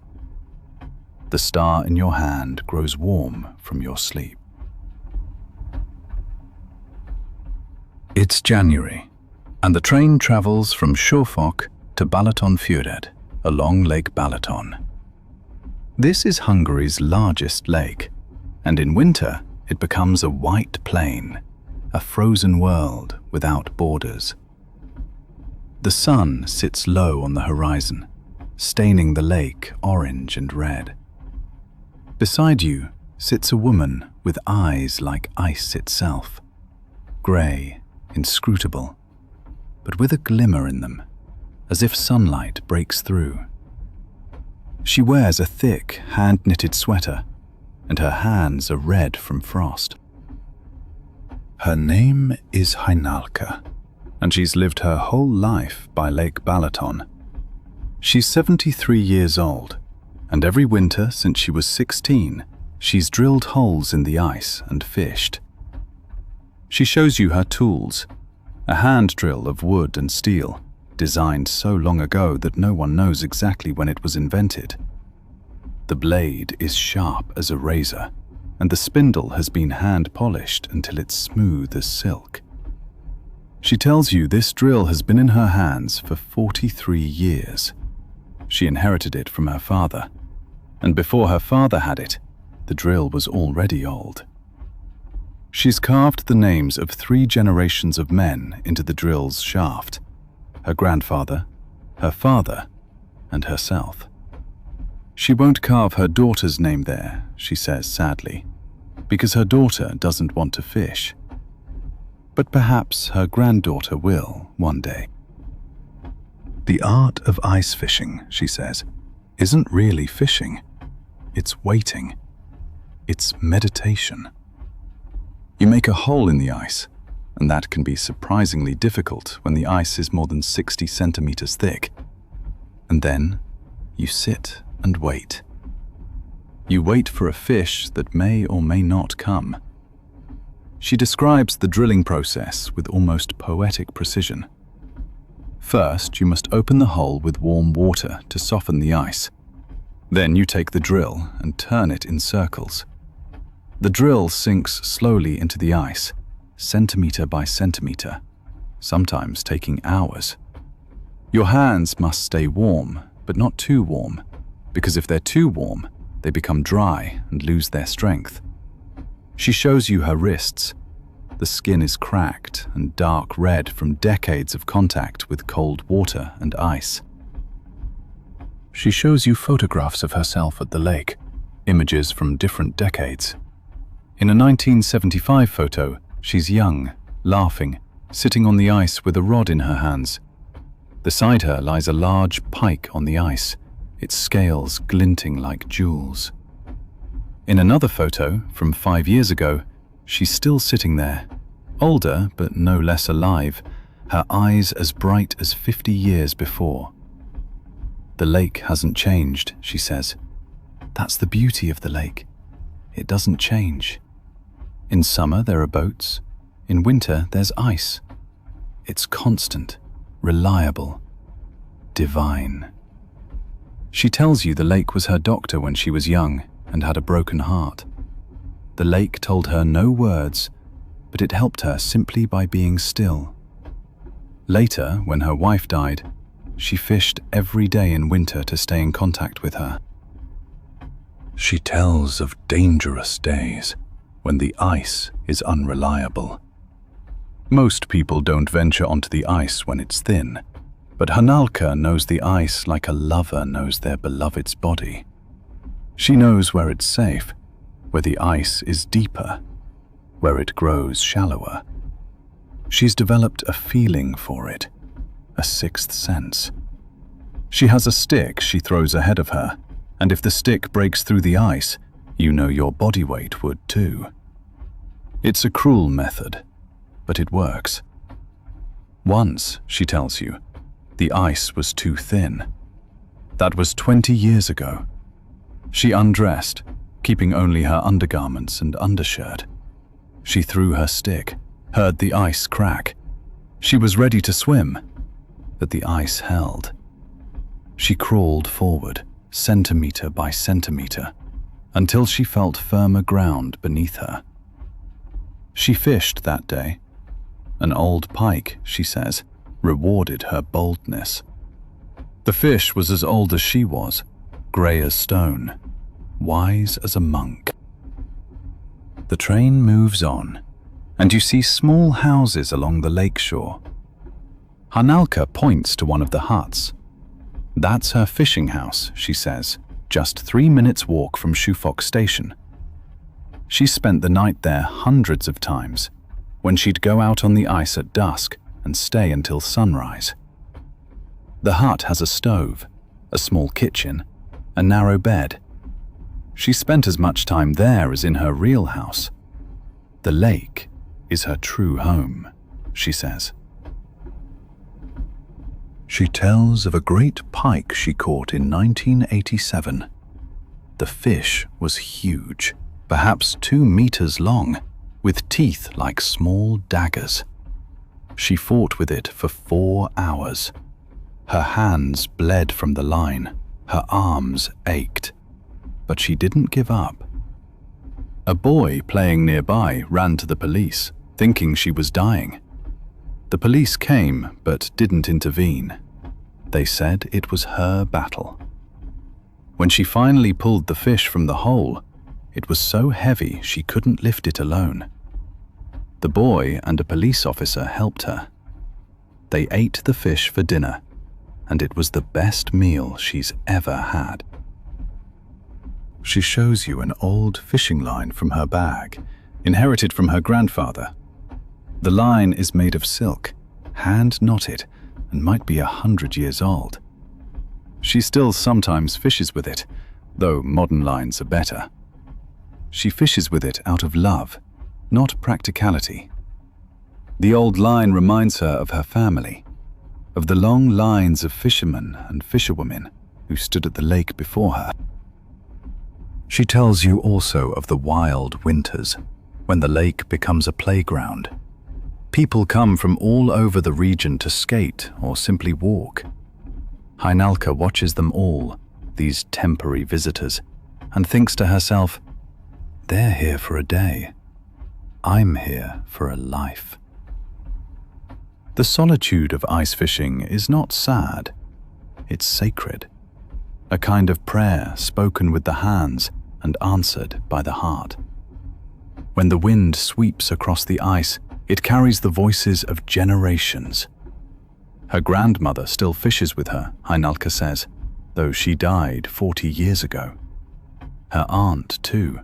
The star in your hand grows warm from your sleep. It's January, and the train travels from Suffolk to Balaton Furrier, along Lake Balaton. This is Hungary's largest lake, and in winter it becomes a white plain, a frozen world without borders. The sun sits low on the horizon, staining the lake orange and red. Beside you sits a woman with eyes like ice itself, grey, inscrutable, but with a glimmer in them, as if sunlight breaks through. She wears a thick, hand-knitted sweater, and her hands are red from frost. Her name is Heinalka, and she's lived her whole life by Lake Balaton. She's 73 years old, and every winter since she was 16, she's drilled holes in the ice and fished. She shows you her tools, a hand drill of wood and steel, designed so long ago that no one knows exactly when it was invented. The blade is sharp as a razor, and the spindle has been hand-polished until it's smooth as silk. She tells you this drill has been in her hands for 43 years. She inherited it from her father, and before her father had it, the drill was already old. She's carved the names of 3 generations of men into the drill's shaft: her grandfather, her father, and herself. She won't carve her daughter's name there, she says sadly, because her daughter doesn't want to fish. But perhaps her granddaughter will one day. The art of ice fishing, she says, isn't really fishing. It's waiting. It's meditation. You make a hole in the ice, and that can be surprisingly difficult when the ice is more than 60 centimeters thick. And then you sit and wait. You wait for a fish that may or may not come. She describes the drilling process with almost poetic precision. First, you must open the hole with warm water to soften the ice. Then you take the drill and turn it in circles. The drill sinks slowly into the ice, centimeter by centimeter, sometimes taking hours. Your hands must stay warm, but not too warm, because if they're too warm, they become dry and lose their strength. She shows you her wrists. The skin is cracked and dark red from decades of contact with cold water and ice. She shows you photographs of herself at the lake, images from different decades. In a 1975 photo, she's young, laughing, sitting on the ice with a rod in her hands. Beside her lies a large pike on the ice, its scales glinting like jewels. In another photo, from 5 years ago, she's still sitting there, older but no less alive, her eyes as bright as 50 years before. The lake hasn't changed, she says. That's the beauty of the lake. It doesn't change. In summer there are boats. In winter there's ice. It's constant, reliable, divine. She tells you the lake was her doctor when she was young and had a broken heart. The lake told her no words, but it helped her simply by being still. Later, when her wife died, she fished every day in winter to stay in contact with her. She tells of dangerous days when the ice is unreliable. Most people don't venture onto the ice when it's thin, but Hanalka knows the ice like a lover knows their beloved's body. She knows where it's safe, where the ice is deeper, where it grows shallower. She's developed a feeling for it, a sixth sense. She has a stick she throws ahead of her, and if the stick breaks through the ice, you know your body weight would too. It's a cruel method, but it works. Once, she tells you, the ice was too thin. That was 20 years ago. She undressed, keeping only her undergarments and undershirt. She threw her stick, heard the ice crack. She was ready to swim, but the ice held. She crawled forward, centimeter by centimeter, until she felt firmer ground beneath her. She fished that day. An old pike, she says, rewarded her boldness. The fish was as old as she was, grey as stone, wise as a monk. The train moves on, and you see small houses along the lake shore. Hanalka points to one of the huts. That's her fishing house, she says, just 3 minutes walk from Shufok station. She spent the night there hundreds of times, when she'd go out on the ice at dusk and stay until sunrise. The hut has a stove, a small kitchen, a narrow bed. She spent as much time there as in her real house. The lake is her true home, she says. She tells of a great pike she caught in 1987. The fish was huge, perhaps 2 meters long, with teeth like small daggers. She fought with it for 4 hours. Her hands bled from the line, her arms ached, but she didn't give up. A boy playing nearby ran to the police, thinking she was dying. The police came, but didn't intervene. They said it was her battle. When she finally pulled the fish from the hole, it was so heavy she couldn't lift it alone. The boy and a police officer helped her. They ate the fish for dinner, and it was the best meal she's ever had. She shows you an old fishing line from her bag, inherited from her grandfather. The line is made of silk, hand-knotted, and might be 100 years old. She still sometimes fishes with it, though modern lines are better. She fishes with it out of love, not practicality. The old line reminds her of her family, of the long lines of fishermen and fisherwomen who stood at the lake before her. She tells you also of the wild winters, when the lake becomes a playground. People come from all over the region to skate or simply walk. Hanalka watches them all, these temporary visitors, and thinks to herself, they're here for a day. I'm here for a life. The solitude of ice fishing is not sad. It's sacred. A kind of prayer spoken with the hands and answered by the heart. When the wind sweeps across the ice, it carries the voices of generations. Her grandmother still fishes with her, Hanalka says, though she died 40 years ago. Her aunt, too.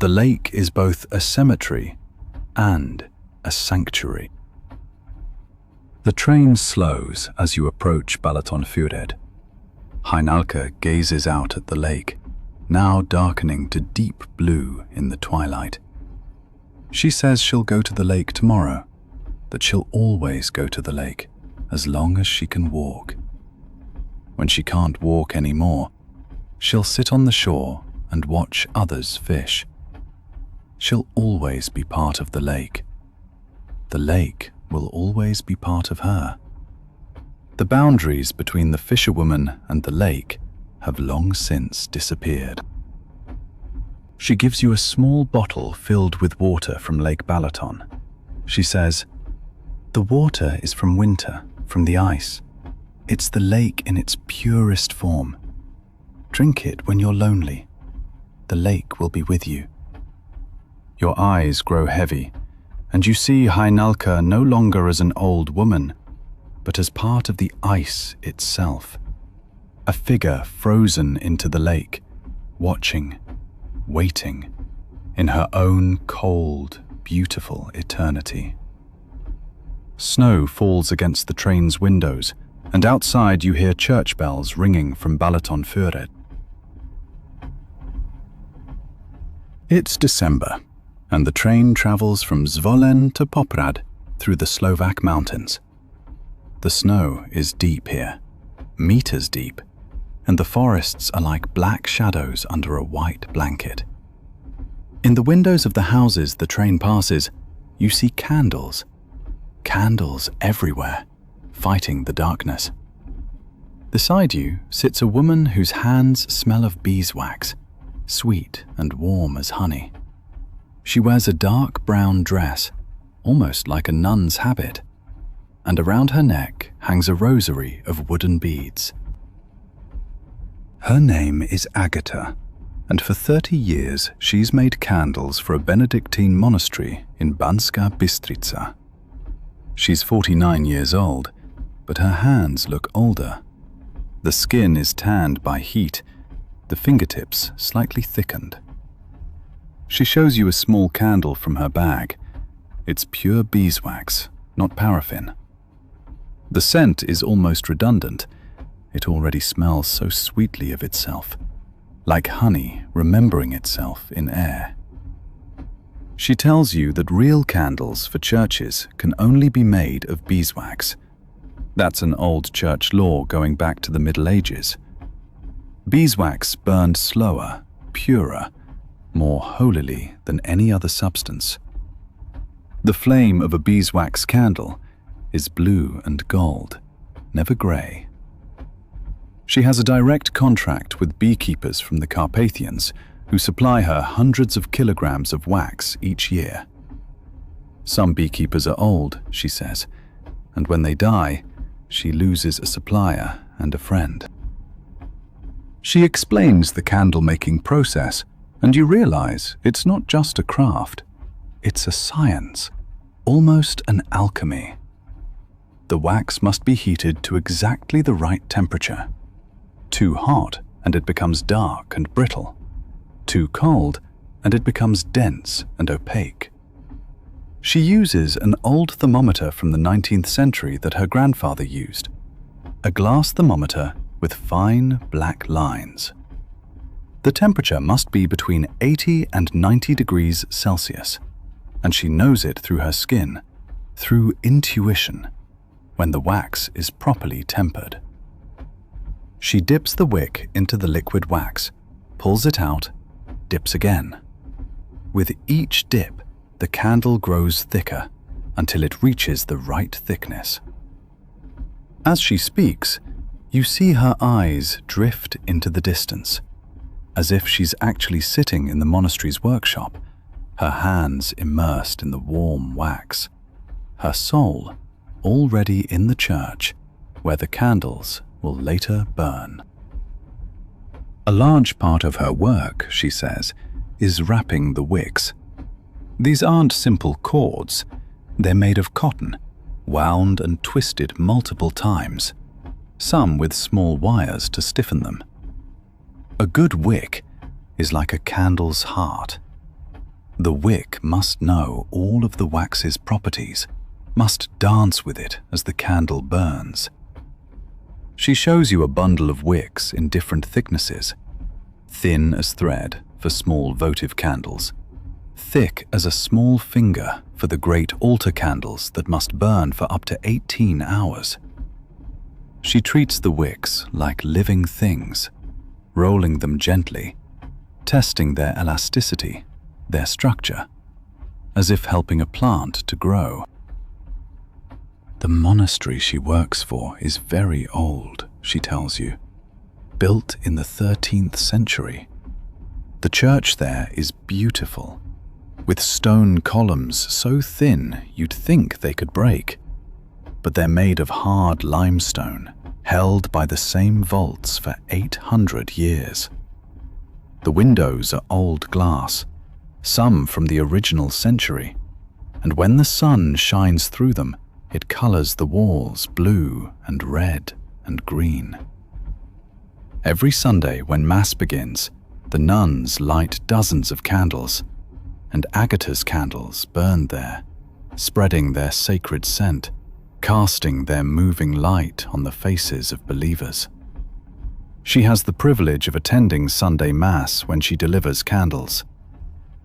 The lake is both a cemetery and a sanctuary. The train slows as you approach Balaton Furrier. Hanalka gazes out at the lake, now darkening to deep blue in the twilight. She says she'll go to the lake tomorrow, that she'll always go to the lake as long as she can walk. When she can't walk anymore, she'll sit on the shore and watch others fish. She'll always be part of the lake. The lake will always be part of her. The boundaries between the fisherwoman and the lake have long since disappeared. She gives you a small bottle filled with water from Lake Balaton. She says, "The water is from winter, from the ice. It's the lake in its purest form. Drink it when you're lonely, the lake will be with you. Your eyes grow heavy, and you see Heinalka no longer as an old woman, but as part of the ice itself. A figure frozen into the lake, watching, waiting, in her own cold, beautiful eternity. Snow falls against the train's windows, and outside you hear church bells ringing from Balaton Furrier. It's December, and the train travels from Zvolen to Poprad through the Slovak mountains. The snow is deep here, meters deep, and the forests are like black shadows under a white blanket. In the windows of the houses the train passes, you see candles. Candles everywhere, fighting the darkness. Beside you sits a woman whose hands smell of beeswax, sweet and warm as honey. She wears a dark brown dress, almost like a nun's habit, and around her neck hangs a rosary of wooden beads. Her name is Agata, and for 30 years she's made candles for a Benedictine monastery in Banská Bystrica. She's 49 years old, but her hands look older. The skin is tanned by heat, the fingertips slightly thickened. She shows you a small candle from her bag. It's pure beeswax, not paraffin. The scent is almost redundant. It already smells so sweetly of itself, like honey remembering itself in air. She tells you that real candles for churches can only be made of beeswax. That's an old church law going back to the Middle Ages. Beeswax burned slower, purer, more holily than any other substance. The flame of a beeswax candle is blue and gold, never grey. She has a direct contract with beekeepers from the Carpathians who supply her hundreds of kilograms of wax each year. Some beekeepers are old, she says, and when they die, she loses a supplier and a friend. She explains the candle-making process, and you realize it's not just a craft, it's a science, almost an alchemy. The wax must be heated to exactly the right temperature. Too hot, and it becomes dark and brittle. Too cold, and it becomes dense and opaque. She uses an old thermometer from the 19th century that her grandfather used, a glass thermometer with fine black lines. The temperature must be between 80 and 90 degrees Celsius, and she knows it through her skin, through intuition, when the wax is properly tempered. She dips the wick into the liquid wax, pulls it out, dips again. With each dip, the candle grows thicker until it reaches the right thickness. As she speaks, you see her eyes drift into the distance, as if she's actually sitting in the monastery's workshop, her hands immersed in the warm wax, her soul already in the church where the candles will later burn. A large part of her work, she says, is wrapping the wicks. These aren't simple cords. They're made of cotton, wound and twisted multiple times, some with small wires to stiffen them. A good wick is like a candle's heart. The wick must know all of the wax's properties, must dance with it as the candle burns. She shows you a bundle of wicks in different thicknesses, thin as thread for small votive candles, thick as a small finger for the great altar candles that must burn for up to 18 hours. She treats the wicks like living things, rolling them gently, testing their elasticity, their structure, as if helping a plant to grow. The monastery she works for is very old, she tells you, built in the 13th century. The church there is beautiful, with stone columns so thin you'd think they could break, but they're made of hard limestone, held by the same vaults for 800 years. The windows are old glass, some from the original century, and when the sun shines through them, it colors the walls blue and red and green. Every Sunday when Mass begins, the nuns light dozens of candles, and Agatha's candles burn there, spreading their sacred scent, casting their moving light on the faces of believers. She has the privilege of attending Sunday Mass when she delivers candles.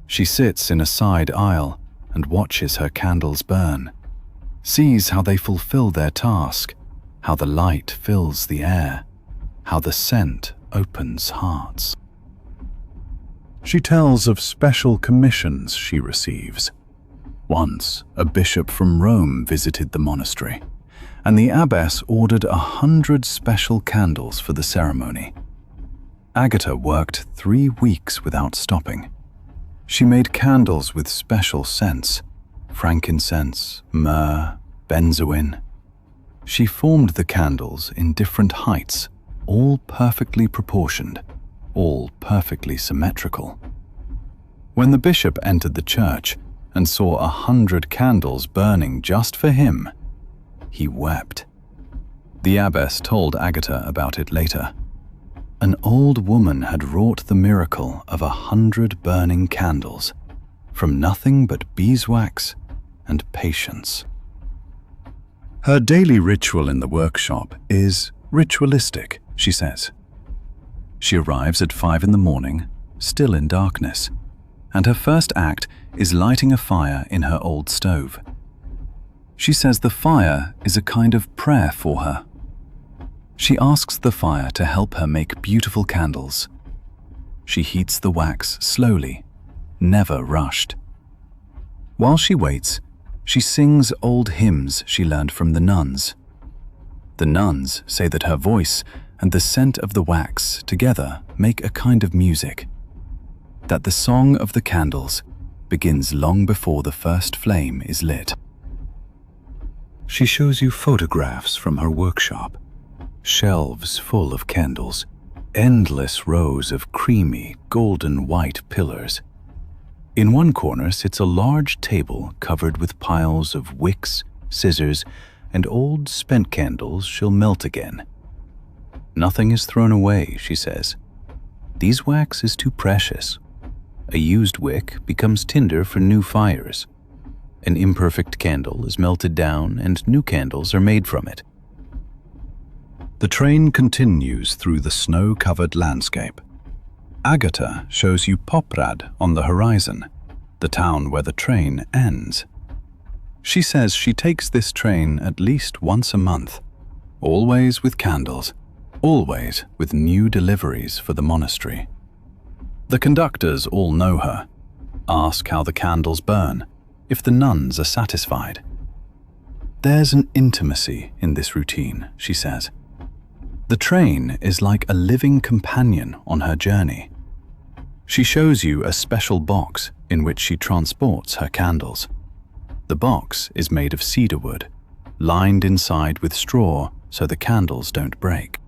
She sits in a side aisle and watches her candles burn, sees how they fulfill their task, how the light fills the air, how the scent opens hearts. She tells of special commissions she receives. Once, a bishop from Rome visited the monastery, and the abbess ordered 100 special candles for the ceremony. Agatha worked 3 weeks without stopping. She made candles with special scents: frankincense, myrrh, benzoin. She formed the candles in different heights, all perfectly proportioned, all perfectly symmetrical. When the bishop entered the church and saw 100 candles burning just for him, he wept. The abbess told Agatha about it later. An old woman had wrought the miracle of 100 burning candles, from nothing but beeswax and patience. Her daily ritual in the workshop is ritualistic, she says. She arrives at 5 in the morning, still in darkness, and her first act is lighting a fire in her old stove. She says the fire is a kind of prayer for her. She asks the fire to help her make beautiful candles. She heats the wax slowly, never rushed. While she waits, she sings old hymns she learned from the nuns. The nuns say that her voice and the scent of the wax together make a kind of music, that the song of the candles begins long before the first flame is lit. She shows you photographs from her workshop, shelves full of candles, endless rows of creamy, golden white pillars. In one corner sits a large table covered with piles of wicks, scissors, and old spent candles she'll melt again. Nothing is thrown away, she says. These wax is too precious. A used wick becomes tinder for new fires. An imperfect candle is melted down and new candles are made from it. The train continues through the snow-covered landscape. Agatha shows you Poprad on the horizon, the town where the train ends. She says she takes this train at least once a month, always with candles, always with new deliveries for the monastery. The conductors all know her, ask how the candles burn, if the nuns are satisfied. There's an intimacy in this routine, she says. The train is like a living companion on her journey. She shows you a special box in which she transports her candles. The box is made of cedar wood, lined inside with straw so the candles don't break.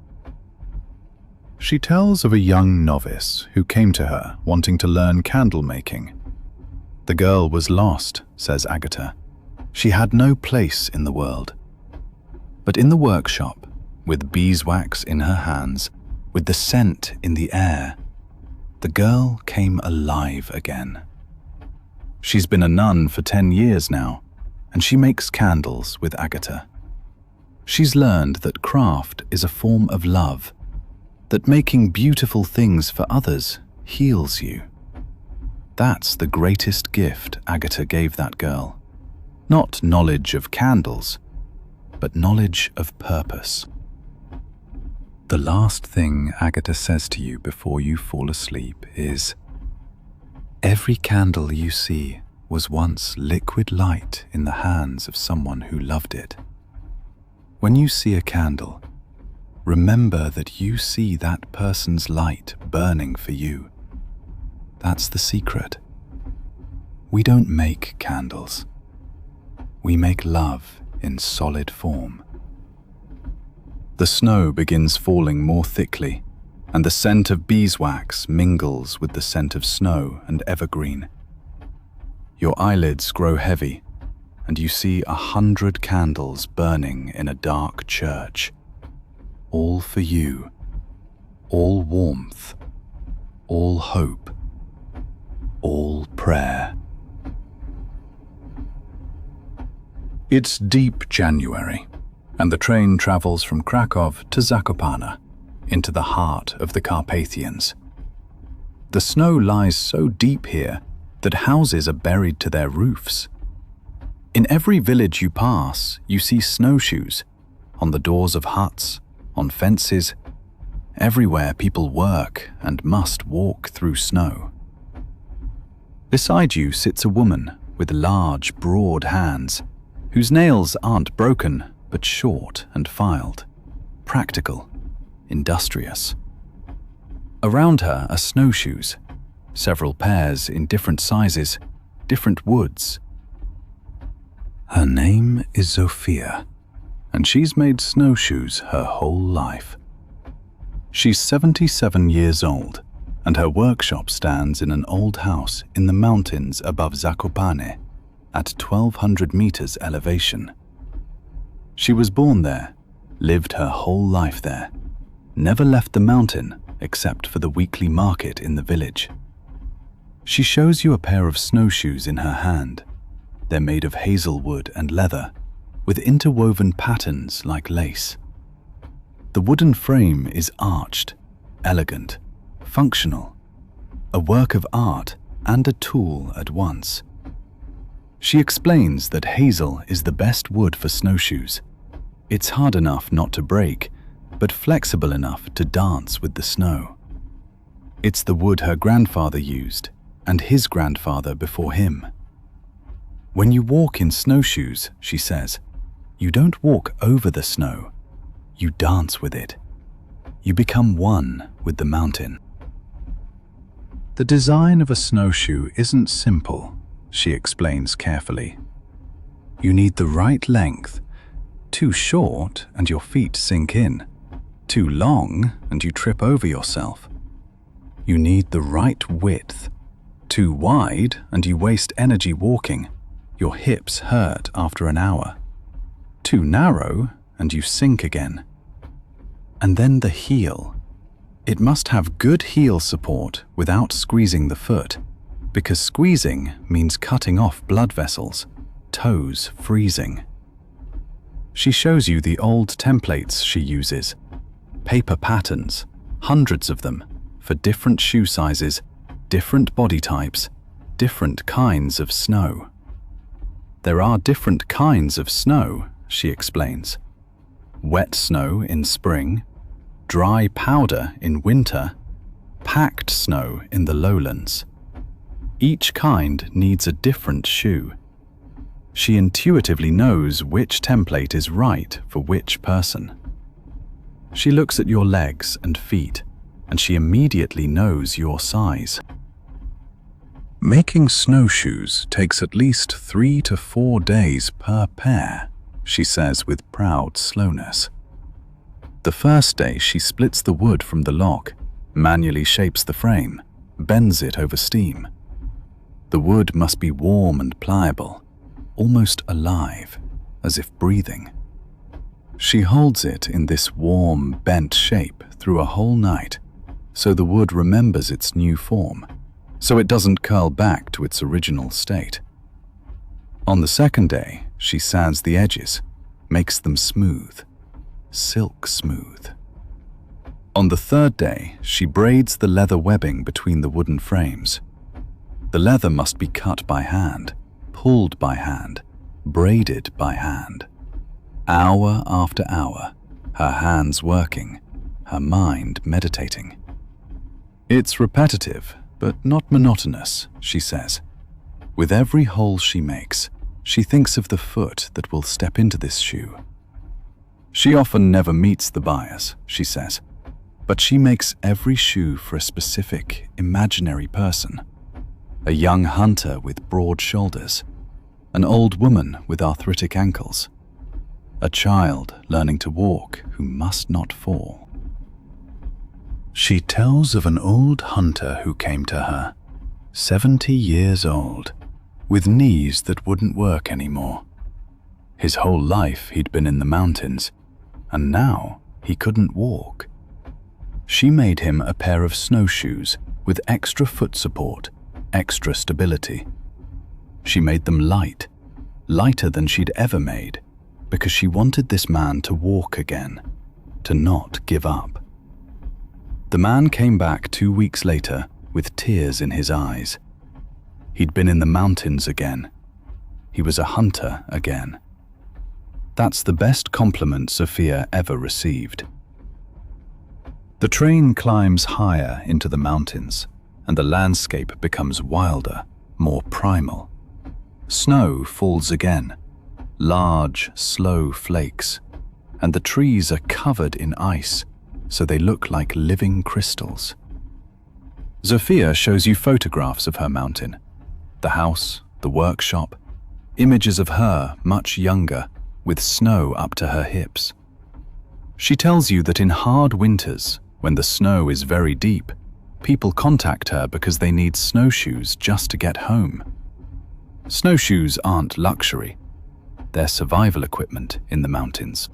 She tells of a young novice who came to her wanting to learn candle making. The girl was lost, says Agatha. She had no place in the world. But in the workshop, with beeswax in her hands, with the scent in the air, the girl came alive again. She's been a nun for 10 years now, and she makes candles with Agatha. She's learned that craft is a form of love, that making beautiful things for others heals you. That's the greatest gift Agatha gave that girl. Not knowledge of candles, but knowledge of purpose. The last thing Agatha says to you before you fall asleep is, "Every candle you see was once liquid light in the hands of someone who loved it. When you see a candle, remember that you see that person's light burning for you. That's the secret. We don't make candles. We make love in solid form." The snow begins falling more thickly, and the scent of beeswax mingles with the scent of snow and evergreen. Your eyelids grow heavy, and you see 100 candles burning in a dark church. All for you, all warmth, all hope, all prayer. It's deep January, and the train travels from Krakow to Zakopane, into the heart of the Carpathians. The snow lies so deep here that houses are buried to their roofs. In every village you pass, you see snowshoes, on the doors of huts, on fences. Everywhere people work and must walk through snow. Beside you sits a woman with large, broad hands, whose nails aren't broken but short and filed, practical, industrious. Around her are snowshoes, several pairs in different sizes, different woods. Her name is Zofia, and she's made snowshoes her whole life. She's 77 years old, and her workshop stands in an old house in the mountains above Zakopane, at 1,200 meters elevation. She was born there, lived her whole life there, never left the mountain except for the weekly market in the village. She shows you a pair of snowshoes in her hand. They're made of hazelwood and leather, with interwoven patterns like lace. The wooden frame is arched, elegant, functional, a work of art and a tool at once. She explains that hazel is the best wood for snowshoes. It's hard enough not to break, but flexible enough to dance with the snow. It's the wood her grandfather used, and his grandfather before him. When you walk in snowshoes, she says, you don't walk over the snow, you dance with it. You become one with the mountain. The design of a snowshoe isn't simple, she explains carefully. You need the right length. Too short and your feet sink in. Too long and you trip over yourself. You need the right width. Too wide and you waste energy walking. Your hips hurt after an hour. Too narrow and you sink again. And then the heel. It must have good heel support without squeezing the foot, because squeezing means cutting off blood vessels, toes freezing. She shows you the old templates she uses, paper patterns, hundreds of them, for different shoe sizes, different body types, different kinds of snow. There are different kinds of snow, she explains. Wet snow in spring, dry powder in winter, packed snow in the lowlands. Each kind needs a different shoe. She intuitively knows which template is right for which person. She looks at your legs and feet, and she immediately knows your size. Making snowshoes takes at least 3 to 4 days per pair, she says with proud slowness. The first day she splits the wood from the log, manually shapes the frame, bends it over steam. The wood must be warm and pliable, almost alive, as if breathing. She holds it in this warm, bent shape through a whole night, so the wood remembers its new form, so it doesn't curl back to its original state. On the second day, she sands the edges, makes them smooth, silk smooth. On the third day, she braids the leather webbing between the wooden frames. The leather must be cut by hand, pulled by hand, braided by hand. Hour after hour, her hands working, her mind meditating. It's repetitive, but not monotonous, she says. With every hole she makes, she thinks of the foot that will step into this shoe. She often never meets the buyers, she says, but she makes every shoe for a specific, imaginary person. A young hunter with broad shoulders, an old woman with arthritic ankles, a child learning to walk who must not fall. She tells of an old hunter who came to her, 70 years old, with knees that wouldn't work anymore. His whole life he'd been in the mountains, and now he couldn't walk. She made him a pair of snowshoes with extra foot support, extra stability. She made them light, lighter than she'd ever made, because she wanted this man to walk again, to not give up. The man came back 2 weeks later with tears in his eyes. He'd been in the mountains again. He was a hunter again. That's the best compliment Sophia ever received. The train climbs higher into the mountains, and the landscape becomes wilder, more primal. Snow falls again, large, slow flakes, and the trees are covered in ice, so they look like living crystals. Sophia shows you photographs of her mountain, the house, the workshop, images of her much younger, with snow up to her hips. She tells you that in hard winters, when the snow is very deep, people contact her because they need snowshoes just to get home. Snowshoes aren't luxury. They're survival equipment in the mountains.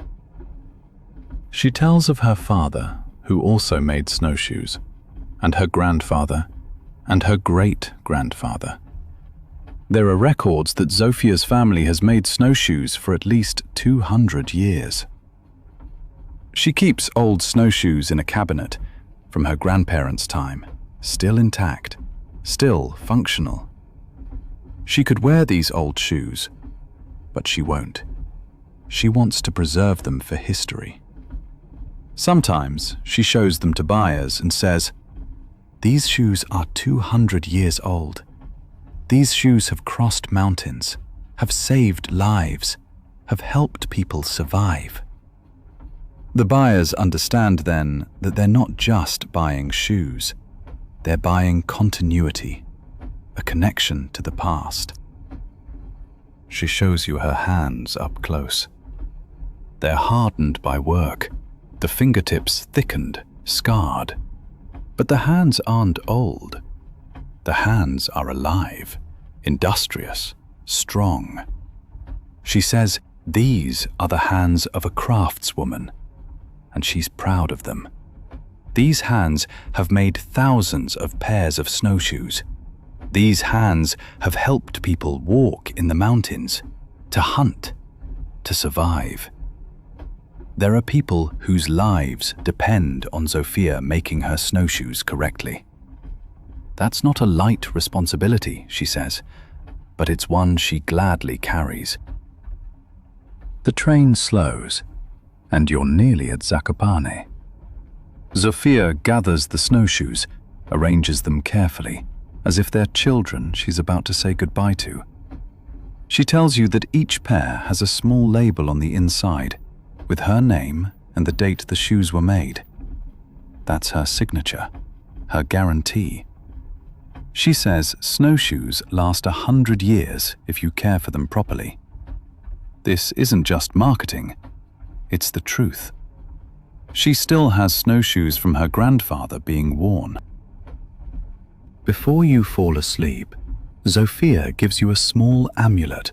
She tells of her father, who also made snowshoes, and her grandfather, and her great-grandfather. There are records that Zofia's family has made snowshoes for at least 200 years. She keeps old snowshoes in a cabinet from her grandparents' time, still intact, still functional. She could wear these old shoes, but she won't. She wants to preserve them for history. Sometimes she shows them to buyers and says, "These shoes are 200 years old. These shoes have crossed mountains, have saved lives, have helped people survive." The buyers understand then that they're not just buying shoes, they're buying continuity, a connection to the past. She shows you her hands up close. They're hardened by work, the fingertips thickened, scarred. But the hands aren't old. The hands are alive, industrious, strong. She says these are the hands of a craftswoman, and she's proud of them. These hands have made thousands of pairs of snowshoes. These hands have helped people walk in the mountains, to hunt, to survive. There are people whose lives depend on Sophia making her snowshoes correctly. That's not a light responsibility, she says, but it's one she gladly carries. The train slows, and you're nearly at Zakopane. Sophia gathers the snowshoes, arranges them carefully, as if they're children she's about to say goodbye to. She tells you that each pair has a small label on the inside, with her name and the date the shoes were made. That's her signature, her guarantee. She says snowshoes last 100 years if you care for them properly. This isn't just marketing, it's the truth. She still has snowshoes from her grandfather being worn. Before you fall asleep, Sophia gives you a small amulet,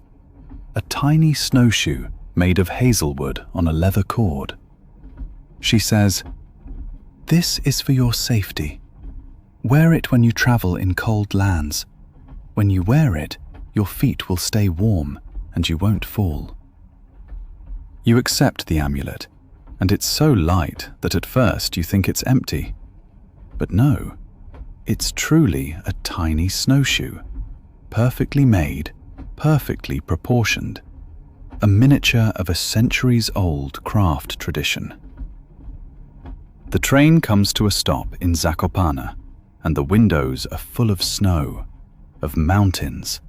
a tiny snowshoe made of hazelwood on a leather cord. She says, "This is for your safety. Wear it when you travel in cold lands. When you wear it, your feet will stay warm and you won't fall." You accept the amulet, and it's so light that at first you think it's empty. But no, it's truly a tiny snowshoe, perfectly made, perfectly proportioned, a miniature of a centuries-old craft tradition. The train comes to a stop in Zakopane, and the windows are full of snow, of mountains,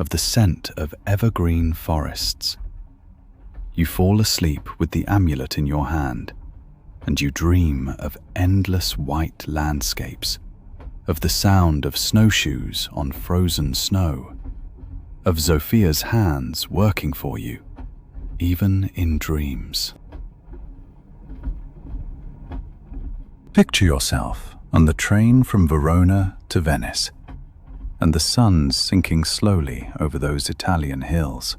of the scent of evergreen forests. You fall asleep with the amulet in your hand, and you dream of endless white landscapes, of the sound of snowshoes on frozen snow, of Sophia's hands working for you, even in dreams. Picture yourself on the train from Verona to Venice, and the sun sinking slowly over those Italian hills.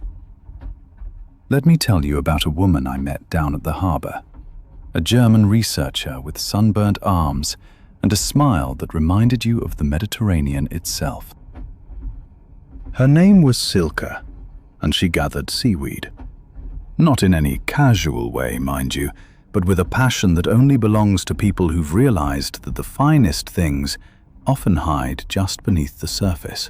Let me tell you about a woman I met down at the harbor, a German researcher with sunburnt arms and a smile that reminded you of the Mediterranean itself. Her name was Silke, and she gathered seaweed. Not in any casual way, mind you, but with a passion that only belongs to people who've realized that the finest things often hide just beneath the surface.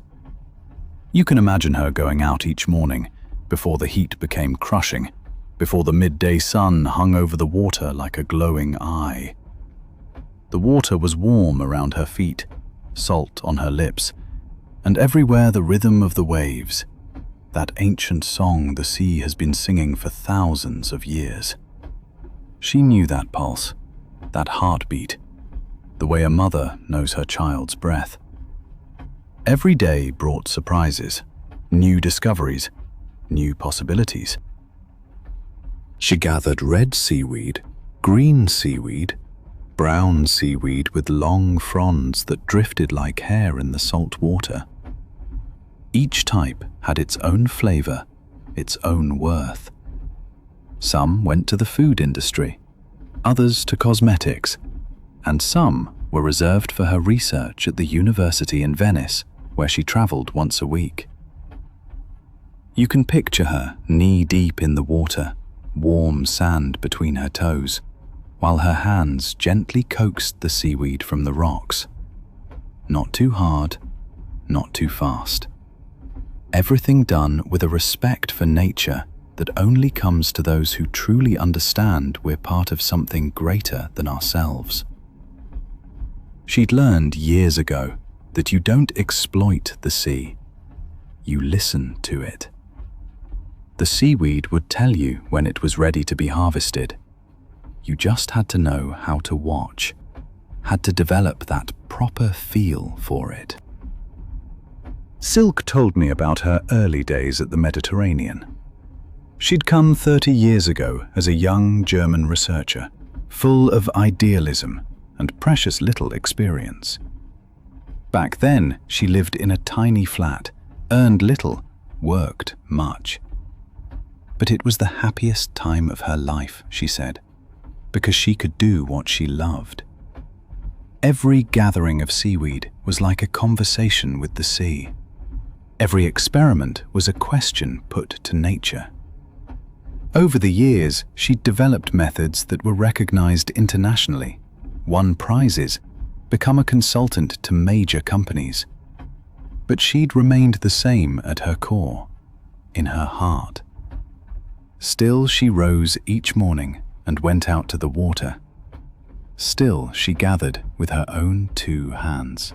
You can imagine her going out each morning, before the heat became crushing, before the midday sun hung over the water like a glowing eye. The water was warm around her feet, salt on her lips, and everywhere the rhythm of the waves, that ancient song the sea has been singing for thousands of years. She knew that pulse, that heartbeat, the way a mother knows her child's breath. Every day brought surprises, new discoveries, new possibilities. She gathered red seaweed, green seaweed, brown seaweed with long fronds that drifted like hair in the salt water. Each type had its own flavor, its own worth. Some went to the food industry, others to cosmetics, and some were reserved for her research at the university in Venice, where she traveled once a week. You can picture her knee-deep in the water, warm sand between her toes, while her hands gently coaxed the seaweed from the rocks. Not too hard, not too fast. Everything done with a respect for nature that only comes to those who truly understand we're part of something greater than ourselves. She'd learned years ago that you don't exploit the sea, you listen to it. The seaweed would tell you when it was ready to be harvested. You just had to know how to watch, had to develop that proper feel for it. Silke told me about her early days at the Mediterranean. She'd come 30 years ago as a young German researcher, full of idealism and precious little experience. Back then, she lived in a tiny flat, earned little, worked much. But it was the happiest time of her life, she said, because she could do what she loved. Every gathering of seaweed was like a conversation with the sea. Every experiment was a question put to nature. Over the years, she'd developed methods that were recognized internationally, won prizes, become a consultant to major companies. But she'd remained the same at her core, in her heart. Still she rose each morning and went out to the water. Still she gathered with her own two hands.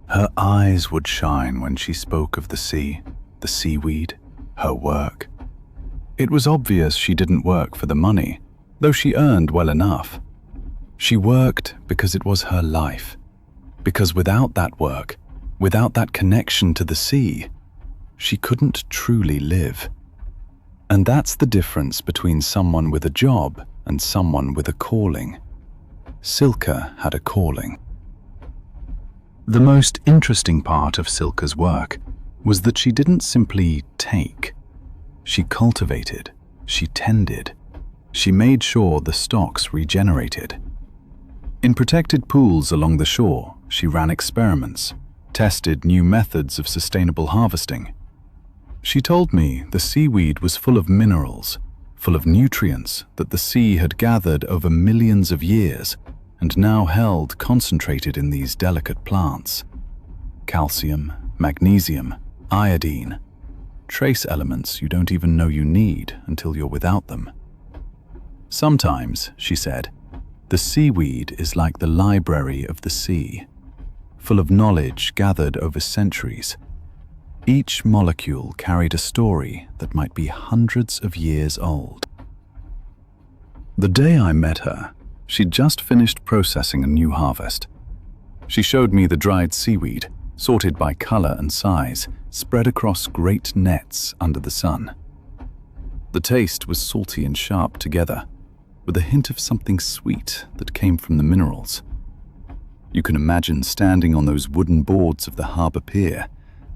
Her eyes would shine when she spoke of the sea, the seaweed, her work. It was obvious she didn't work for the money, though she earned well enough. She worked because it was her life, because without that work, without that connection to the sea, she couldn't truly live. And that's the difference between someone with a job and someone with a calling. Silke had a calling. The most interesting part of Silke's work was that she didn't simply take. She cultivated, she tended, she made sure the stocks regenerated. In protected pools along the shore, she ran experiments, tested new methods of sustainable harvesting. She told me the seaweed was full of minerals, full of nutrients that the sea had gathered over millions of years and now held concentrated in these delicate plants. Calcium, magnesium, iodine, trace elements you don't even know you need until you're without them. Sometimes, she said, the seaweed is like the library of the sea, full of knowledge gathered over centuries. Each molecule carried a story that might be hundreds of years old. The day I met her, she'd just finished processing a new harvest. She showed me the dried seaweed, sorted by color and size, spread across great nets under the sun. The taste was salty and sharp together, with a hint of something sweet that came from the minerals. You can imagine standing on those wooden boards of the harbour pier,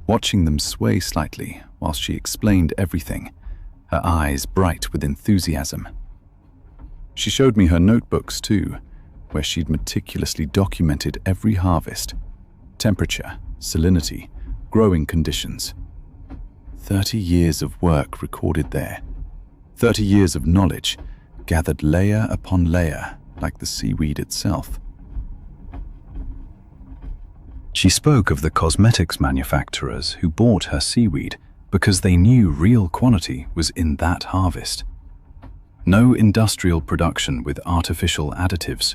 watching them sway slightly whilst she explained everything, her eyes bright with enthusiasm. She showed me her notebooks too, where she'd meticulously documented every harvest, temperature, salinity, growing conditions. 30 years of work recorded there. 30 years of knowledge, gathered layer upon layer, like the seaweed itself. She spoke of the cosmetics manufacturers who bought her seaweed because they knew real quality was in that harvest. No industrial production with artificial additives,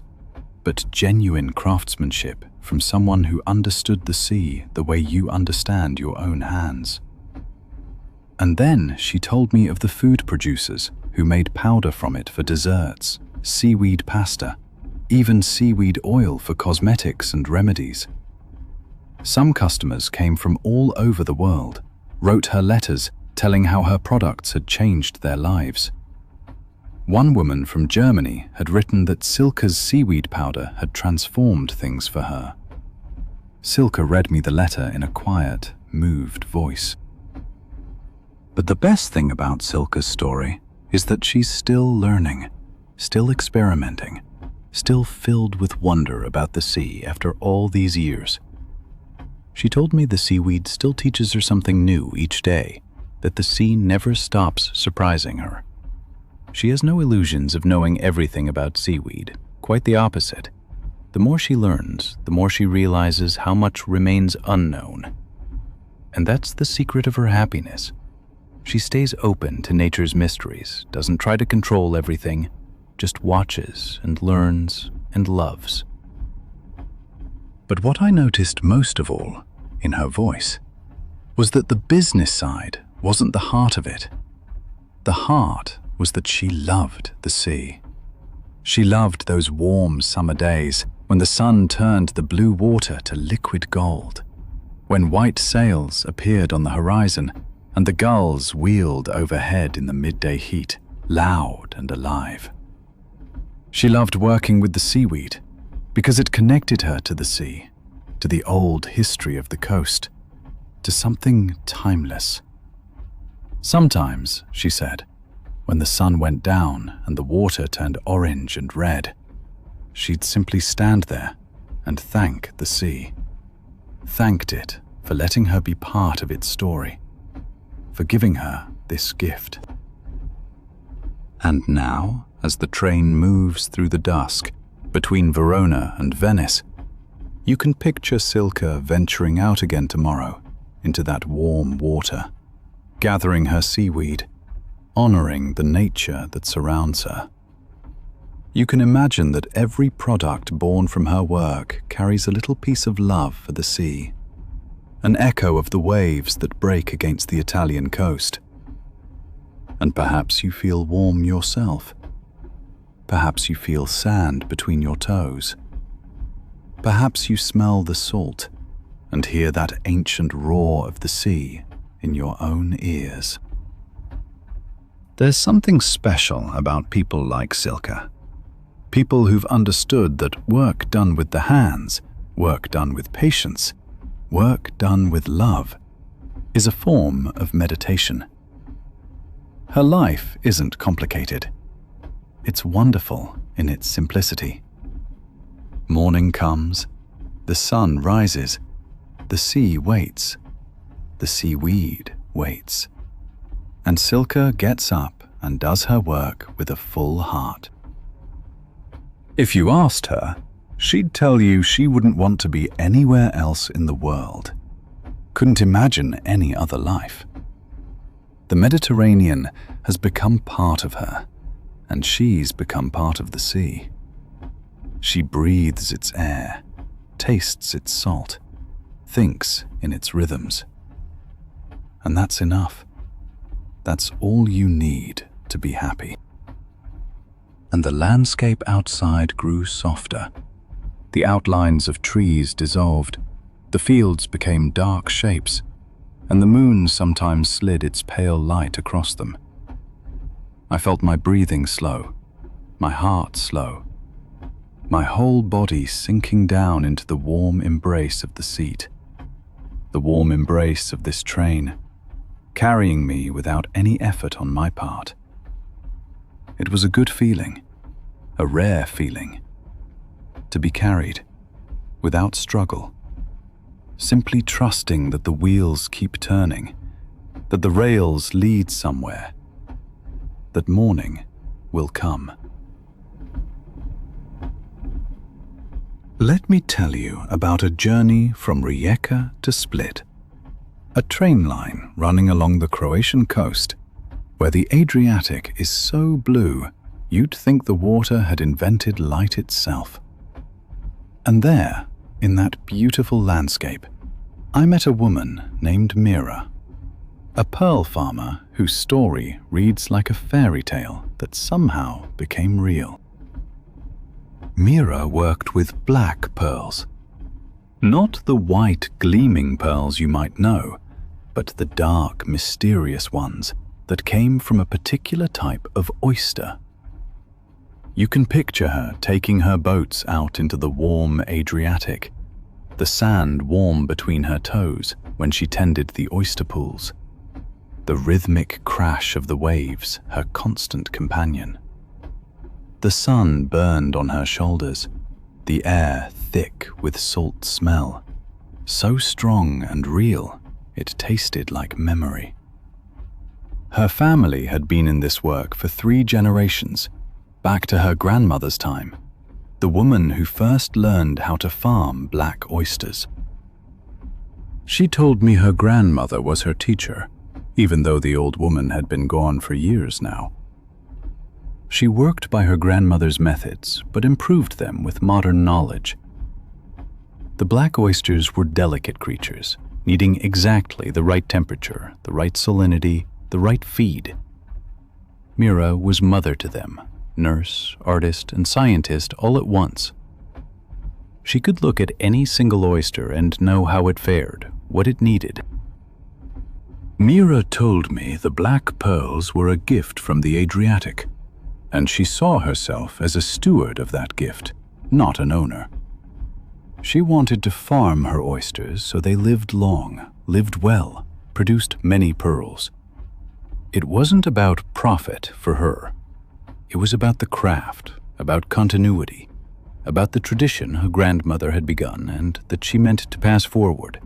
but genuine craftsmanship from someone who understood the sea the way you understand your own hands. And then she told me of the food producers who made powder from it for desserts, seaweed pasta, even seaweed oil for cosmetics and remedies. Some customers came from all over the world, wrote her letters telling how her products had changed their lives. One woman from Germany had written that Silke's seaweed powder had transformed things for her. Silke read me the letter in a quiet, moved voice. But the best thing about Silke's story is that she's still learning, still experimenting, still filled with wonder about the sea after all these years. She told me the seaweed still teaches her something new each day, that the sea never stops surprising her. She has no illusions of knowing everything about seaweed, quite the opposite. The more she learns, the more she realizes how much remains unknown. And that's the secret of her happiness. She stays open to nature's mysteries, doesn't try to control everything, just watches and learns and loves. But what I noticed most of all in her voice was that the business side wasn't the heart of it. The heart was that she loved the sea. She loved those warm summer days when the sun turned the blue water to liquid gold, when white sails appeared on the horizon and the gulls wheeled overhead in the midday heat, loud and alive. She loved working with the seaweed because it connected her to the sea, to the old history of the coast, to something timeless. Sometimes, she said, when the sun went down and the water turned orange and red, she'd simply stand there and thank the sea. Thanked it for letting her be part of its story, for giving her this gift. And now, as the train moves through the dusk between Verona and Venice, you can picture Silke venturing out again tomorrow into that warm water, gathering her seaweed, honoring the nature that surrounds her. You can imagine that every product born from her work carries a little piece of love for the sea, an echo of the waves that break against the Italian coast. And perhaps you feel warm yourself. Perhaps you feel sand between your toes. Perhaps you smell the salt and hear that ancient roar of the sea in your own ears. There's something special about people like Silke. People who've understood that work done with the hands, work done with patience, work done with love, is a form of meditation. Her life isn't complicated. It's wonderful in its simplicity. Morning comes, the sun rises, the sea waits, the seaweed waits, and Silke gets up and does her work with a full heart. If you asked her, she'd tell you she wouldn't want to be anywhere else in the world. Couldn't imagine any other life. The Mediterranean has become part of her, and she's become part of the sea. She breathes its air, tastes its salt, thinks in its rhythms. And that's enough. That's all you need to be happy. And the landscape outside grew softer. The outlines of trees dissolved, the fields became dark shapes, and the moon sometimes slid its pale light across them. I felt my breathing slow, my heart slow, my whole body sinking down into the warm embrace of the seat, the warm embrace of this train, carrying me without any effort on my part. It was a good feeling, a rare feeling, to be carried, without struggle, simply trusting that the wheels keep turning, that the rails lead somewhere, that morning will come. Let me tell you about a journey from Rijeka to Split, a train line running along the Croatian coast, where the Adriatic is so blue you'd think the water had invented light itself. And there, in that beautiful landscape, I met a woman named Mira, a pearl farmer whose story reads like a fairy tale that somehow became real. Mira worked with black pearls, not the white gleaming pearls you might know, but the dark, mysterious ones that came from a particular type of oyster. You can picture her taking her boats out into the warm Adriatic, the sand warm between her toes when she tended the oyster pools, the rhythmic crash of the waves her constant companion. The sun burned on her shoulders, the air thick with salt smell, so strong and real it tasted like memory. Her family had been in this work for 3 generations, back to her grandmother's time, the woman who first learned how to farm black oysters. She told me her grandmother was her teacher, even though the old woman had been gone for years now. She worked by her grandmother's methods, but improved them with modern knowledge. The black oysters were delicate creatures, needing exactly the right temperature, the right salinity, the right feed. Mira was mother to them, nurse, artist, and scientist all at once. She could look at any single oyster and know how it fared, what it needed. Mira told me the black pearls were a gift from the Adriatic, and she saw herself as a steward of that gift, not an owner. She wanted to farm her oysters so they lived long, lived well, produced many pearls. It wasn't about profit for her. It was about the craft, about continuity, about the tradition her grandmother had begun and that she meant to pass forward.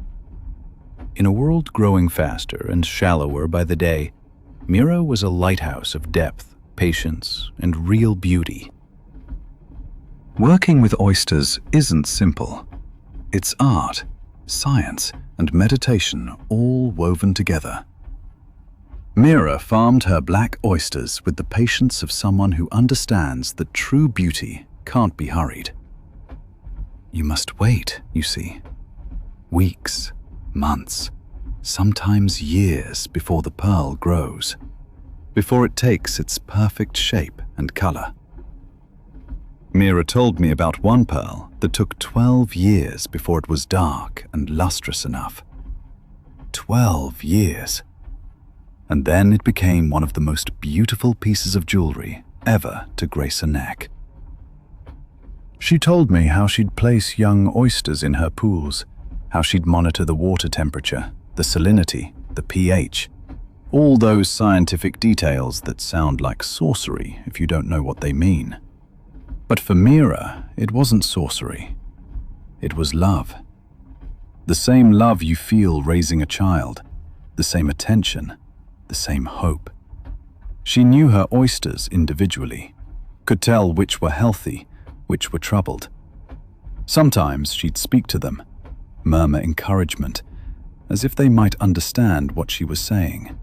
In a world growing faster and shallower by the day, Mira was a lighthouse of depth, patience, and real beauty. Working with oysters isn't simple. It's art, science, and meditation all woven together. Mira farmed her black oysters with the patience of someone who understands that true beauty can't be hurried. You must wait, you see. Weeks, months, sometimes years before the pearl grows, before it takes its perfect shape and color. Mira told me about one pearl that took 12 years before it was dark and lustrous enough. 12 years. And then it became one of the most beautiful pieces of jewelry ever to grace a neck. She told me how she'd place young oysters in her pools, how she'd monitor the water temperature, the salinity, the pH, all those scientific details that sound like sorcery if you don't know what they mean. But for Mira, it wasn't sorcery. It was love. The same love you feel raising a child, the same attention, the same hope. She knew her oysters individually, could tell which were healthy, which were troubled. Sometimes she'd speak to them, murmur encouragement, as if they might understand what she was saying.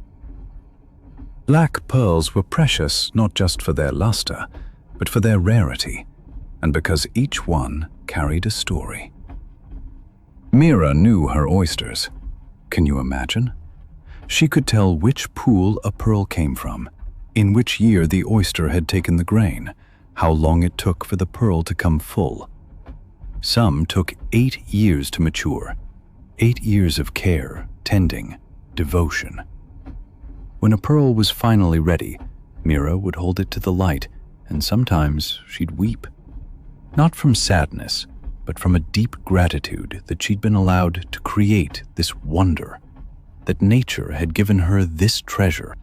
Black pearls were precious not just for their luster, but for their rarity, and because each one carried a story. Mira knew her oysters. Can you imagine? She could tell which pool a pearl came from, in which year the oyster had taken the grain, how long it took for the pearl to come full. Some took 8 years to mature, 8 years of care, tending, devotion. When a pearl was finally ready, Mira would hold it to the light and sometimes she'd weep. Not from sadness, but from a deep gratitude that she'd been allowed to create this wonder, that nature had given her this treasure.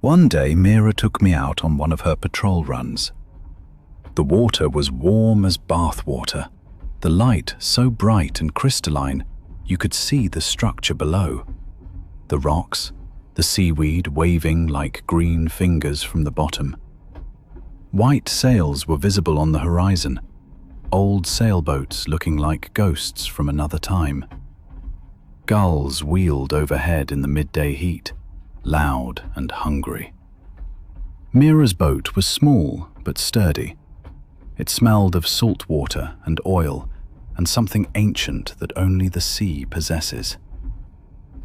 One day, Mira took me out on one of her patrol runs. The water was warm as bath water, the light so bright and crystalline you could see the structure below. The rocks, the seaweed waving like green fingers from the bottom. White sails were visible on the horizon, old sailboats looking like ghosts from another time. Gulls wheeled overhead in the midday heat, loud and hungry. Mira's boat was small but sturdy. It smelled of salt water and oil and something ancient that only the sea possesses.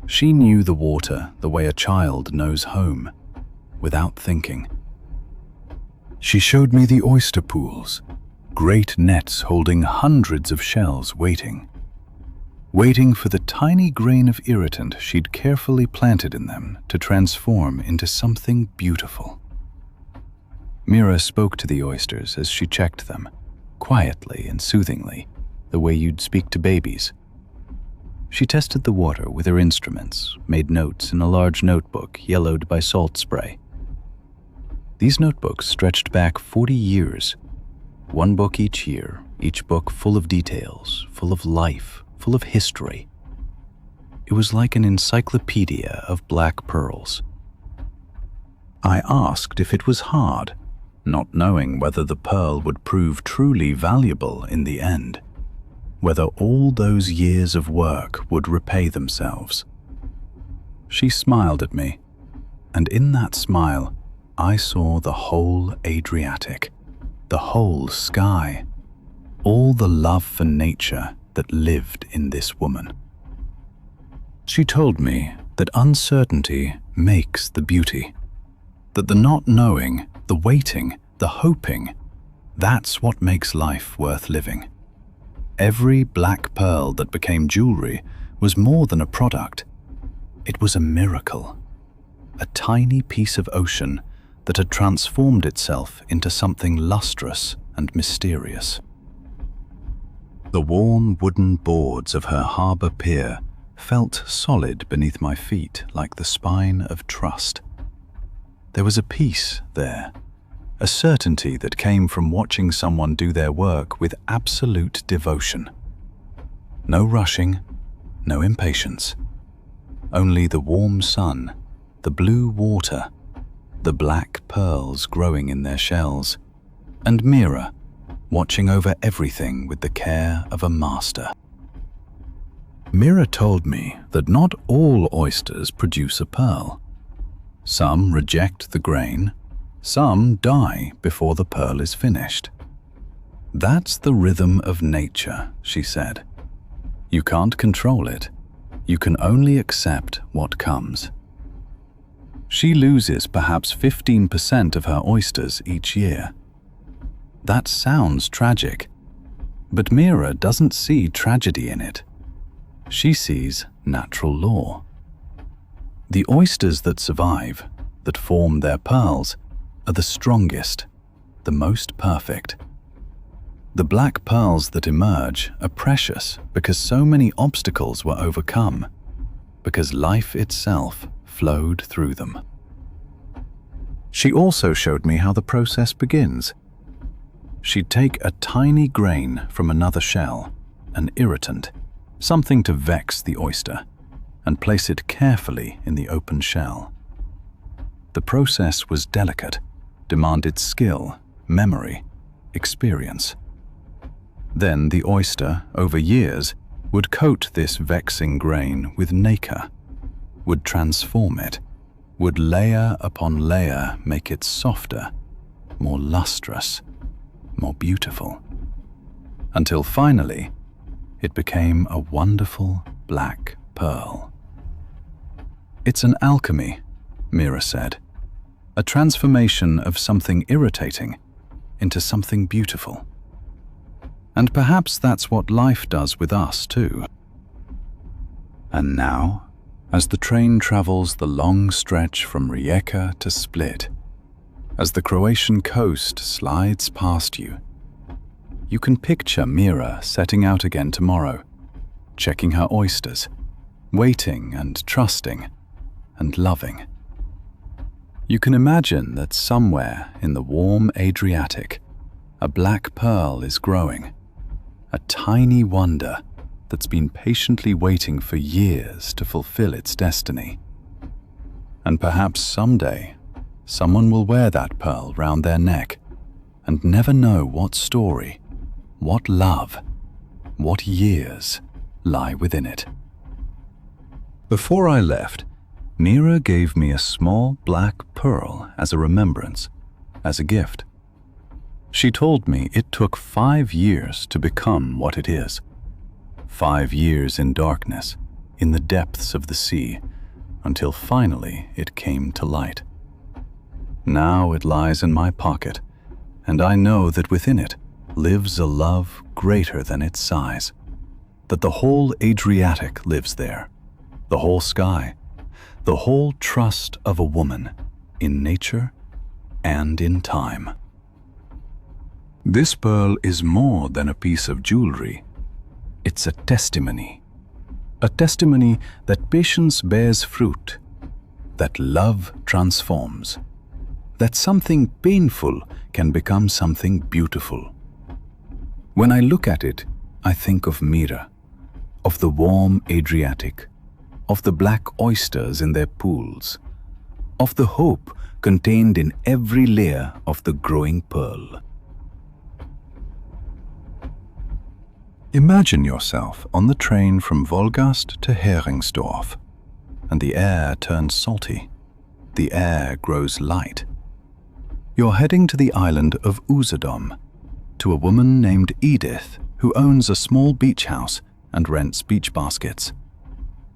She knew the water the way a child knows home, without thinking. She showed me the oyster pools, great nets holding hundreds of shells waiting for the tiny grain of irritant she'd carefully planted in them to transform into something beautiful. Mira spoke to the oysters as she checked them, quietly and soothingly, the way you'd speak to babies. She tested the water with her instruments, made notes in a large notebook yellowed by salt spray. These notebooks stretched back 40 years, one book each year, each book full of details, full of life, full of history. It was like an encyclopedia of black pearls. I asked if it was hard, not knowing whether the pearl would prove truly valuable in the end, whether all those years of work would repay themselves. She smiled at me, and in that smile, I saw the whole Adriatic, the whole sky, all the love for nature that lived in this woman. She told me that uncertainty makes the beauty, that the not knowing, the waiting, the hoping, that's what makes life worth living. Every black pearl that became jewelry was more than a product. It was a miracle, a tiny piece of ocean that had transformed itself into something lustrous and mysterious. The warm wooden boards of her harbour pier felt solid beneath my feet like the spine of trust. There was a peace there, a certainty that came from watching someone do their work with absolute devotion. No rushing, no impatience. Only the warm sun, the blue water, the black pearls growing in their shells, and Mira watching over everything with the care of a master. Mira told me that not all oysters produce a pearl. Some reject the grain, some die before the pearl is finished. That's the rhythm of nature, she said. You can't control it. You can only accept what comes. She loses perhaps 15% of her oysters each year. That sounds tragic, but Mira doesn't see tragedy in it. She sees natural law. The oysters that survive, that form their pearls, are the strongest, the most perfect. The black pearls that emerge are precious because so many obstacles were overcome, because life itself flowed through them. She also showed me how the process begins. She'd take a tiny grain from another shell, an irritant, something to vex the oyster, and place it carefully in the open shell. The process was delicate, demanded skill, memory, experience. Then the oyster, over years, would coat this vexing grain with nacre, would transform it, would layer upon layer make it softer, more lustrous, more beautiful, until finally it became a wonderful black pearl. It's an alchemy, Mira said, a transformation of something irritating into something beautiful. And perhaps that's what life does with us too. And now, as the train travels the long stretch from Rijeka to Split, as the Croatian coast slides past you. You can picture Mira setting out again tomorrow, checking her oysters, waiting and trusting and loving. You can imagine that somewhere in the warm Adriatic, a black pearl is growing, a tiny wonder that's been patiently waiting for years to fulfill its destiny. And perhaps someday, someone will wear that pearl round their neck and never know what story, what love, what years lie within it. Before I left, Mira gave me a small black pearl as a remembrance, as a gift. She told me it took 5 years to become what it is. 5 years in darkness, in the depths of the sea, until finally it came to light. Now it lies in my pocket, and I know that within it lives a love greater than its size, that the whole Adriatic lives there, the whole sky, the whole trust of a woman in nature and in time. This pearl is more than a piece of jewelry. It's a testimony that patience bears fruit, that love transforms, that something painful can become something beautiful. When I look at it, I think of Mira, of the warm Adriatic, of the black oysters in their pools, of the hope contained in every layer of the growing pearl. Imagine yourself on the train from Wolgast to Heringsdorf, and the air turns salty. The air grows light. You're heading to the island of Usedom, to a woman named Edith who owns a small beach house and rents beach baskets.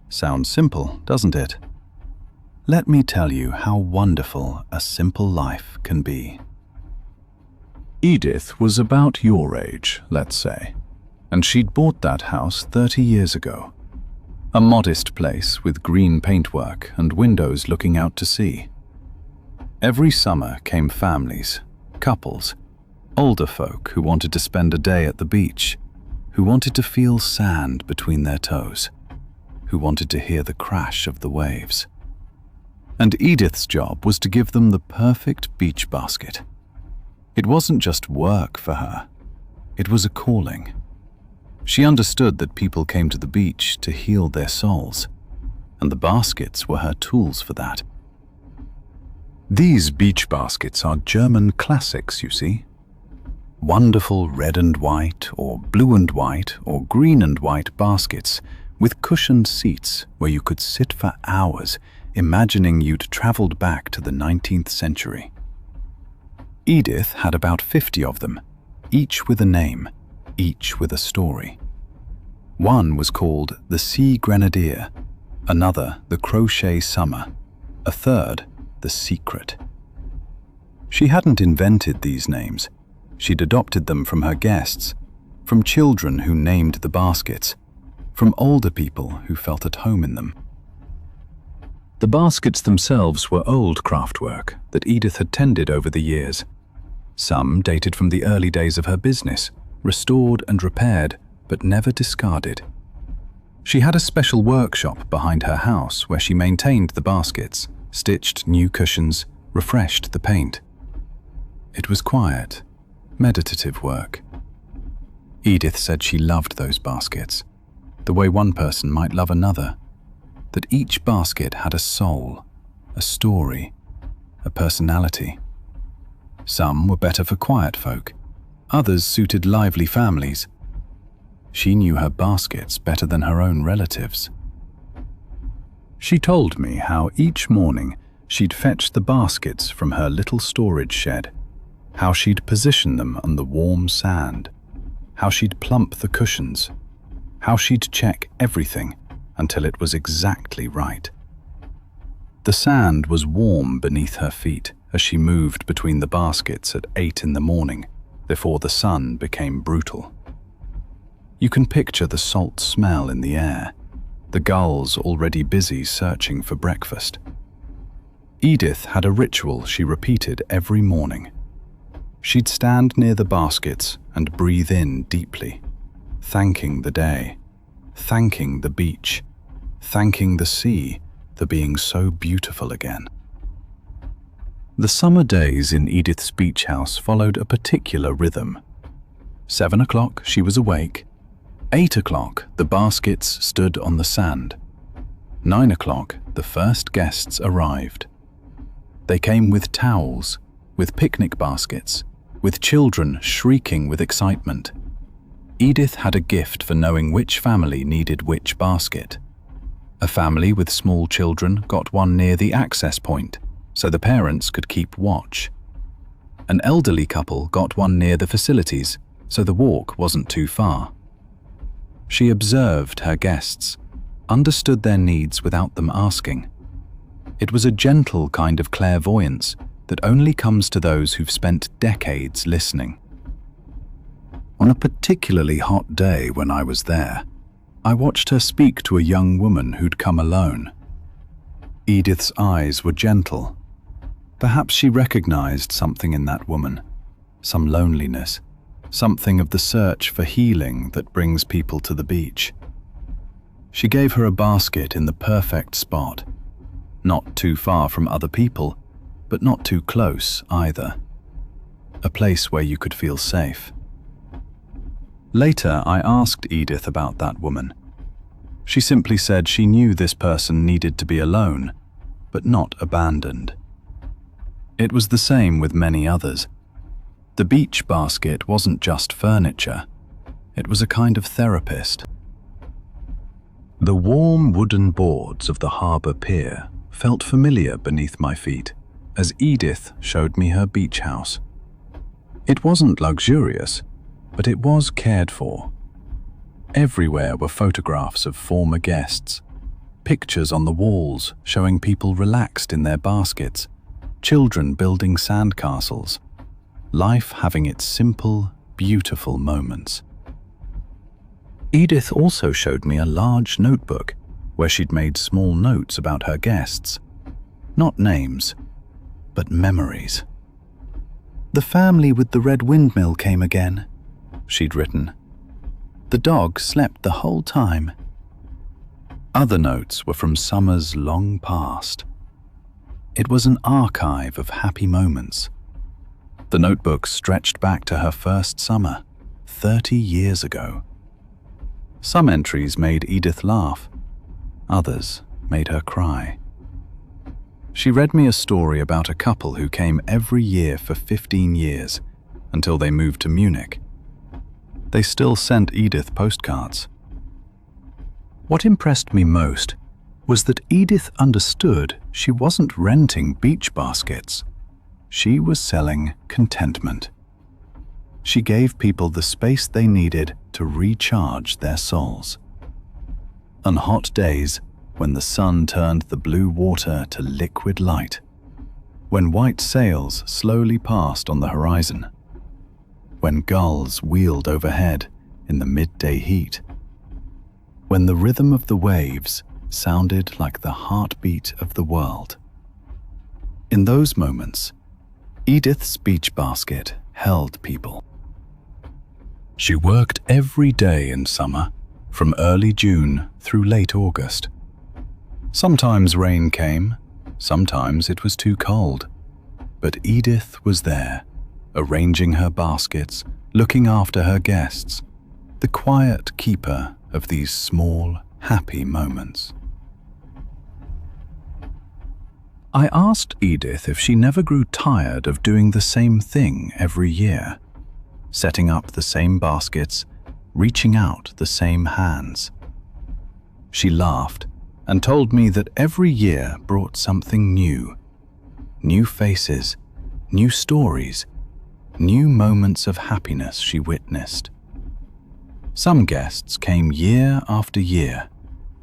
Sounds simple, doesn't it? Let me tell you how wonderful a simple life can be. Edith was about your age, let's say, and she'd bought that house 30 years ago. A modest place with green paintwork and windows looking out to sea. Every summer came families, couples, older folk who wanted to spend a day at the beach, who wanted to feel sand between their toes, who wanted to hear the crash of the waves. And Edith's job was to give them the perfect beach basket. It wasn't just work for her. It was a calling. She understood that people came to the beach to heal their souls, and the baskets were her tools for that. These beach baskets are German classics, you see. Wonderful red and white, or blue and white, or green and white baskets with cushioned seats where you could sit for hours imagining you'd traveled back to the 19th century. Edith had about 50 of them, each with a name, each with a story. One was called the Sea Grenadier, another the Crochet Summer, a third the Secret. She hadn't invented these names. She'd adopted them from her guests, from children who named the baskets, from older people who felt at home in them. The baskets themselves were old craftwork that Edith had tended over the years. Some dated from the early days of her business, restored and repaired, but never discarded. She had a special workshop behind her house where she maintained the baskets, stitched new cushions, refreshed the paint. It was quiet, meditative work. Edith said she loved those baskets, the way one person might love another, that each basket had a soul, a story, a personality. Some were better for quiet folk, others suited lively families. She knew her baskets better than her own relatives. She told me how each morning she'd fetch the baskets from her little storage shed, how she'd position them on the warm sand, how she'd plump the cushions, how she'd check everything until it was exactly right. The sand was warm beneath her feet as she moved between the baskets at 8 in the morning, before the sun became brutal. You can picture the salt smell in the air, the gulls already busy searching for breakfast. Edith had a ritual she repeated every morning. She'd stand near the baskets and breathe in deeply, thanking the day, thanking the beach, thanking the sea for being so beautiful again. The summer days in Edith's beach house followed a particular rhythm. 7 o'clock, she was awake. 8 o'clock, the baskets stood on the sand. 9 o'clock, the first guests arrived. They came with towels, with picnic baskets, with children shrieking with excitement. Edith had a gift for knowing which family needed which basket. A family with small children got one near the access point, so the parents could keep watch. An elderly couple got one near the facilities, so the walk wasn't too far. She observed her guests, understood their needs without them asking. It was a gentle kind of clairvoyance that only comes to those who've spent decades listening. On a particularly hot day when I was there, I watched her speak to a young woman who'd come alone. Edith's eyes were gentle. Perhaps she recognized something in that woman, some loneliness, something of the search for healing that brings people to the beach. She gave her a basket in the perfect spot, not too far from other people, but not too close either. A place where you could feel safe. Later, I asked Edith about that woman. She simply said she knew this person needed to be alone, but not abandoned. It was the same with many others. The beach basket wasn't just furniture. It was a kind of therapist. The warm wooden boards of the harbour pier felt familiar beneath my feet as Edith showed me her beach house. It wasn't luxurious, but it was cared for. Everywhere were photographs of former guests, pictures on the walls showing people relaxed in their baskets, children building sandcastles, life having its simple, beautiful moments. Edith also showed me a large notebook where she'd made small notes about her guests. Not names, but memories. "The family with the red windmill came again," she'd written. "The dog slept the whole time." Other notes were from summers long past. It was an archive of happy moments. The notebook stretched back to her first summer, 30 years ago. Some entries made Edith laugh. Others made her cry. She read me a story about a couple who came every year for 15 years, until they moved to Munich. They still sent Edith postcards. What impressed me most was that Edith understood she wasn't renting beach baskets. She was selling contentment. She gave people the space they needed to recharge their souls. On hot days, when the sun turned the blue water to liquid light, when white sails slowly passed on the horizon, when gulls wheeled overhead in the midday heat, when the rhythm of the waves sounded like the heartbeat of the world. In those moments, Edith's beach basket held people. She worked every day in summer, from early June through late August. Sometimes rain came, sometimes it was too cold, but Edith was there, arranging her baskets, looking after her guests, the quiet keeper of these small, happy moments. I asked Edith if she never grew tired of doing the same thing every year, setting up the same baskets, reaching out the same hands. She laughed and told me that every year brought something new. New faces, new stories, new moments of happiness she witnessed. Some guests came year after year,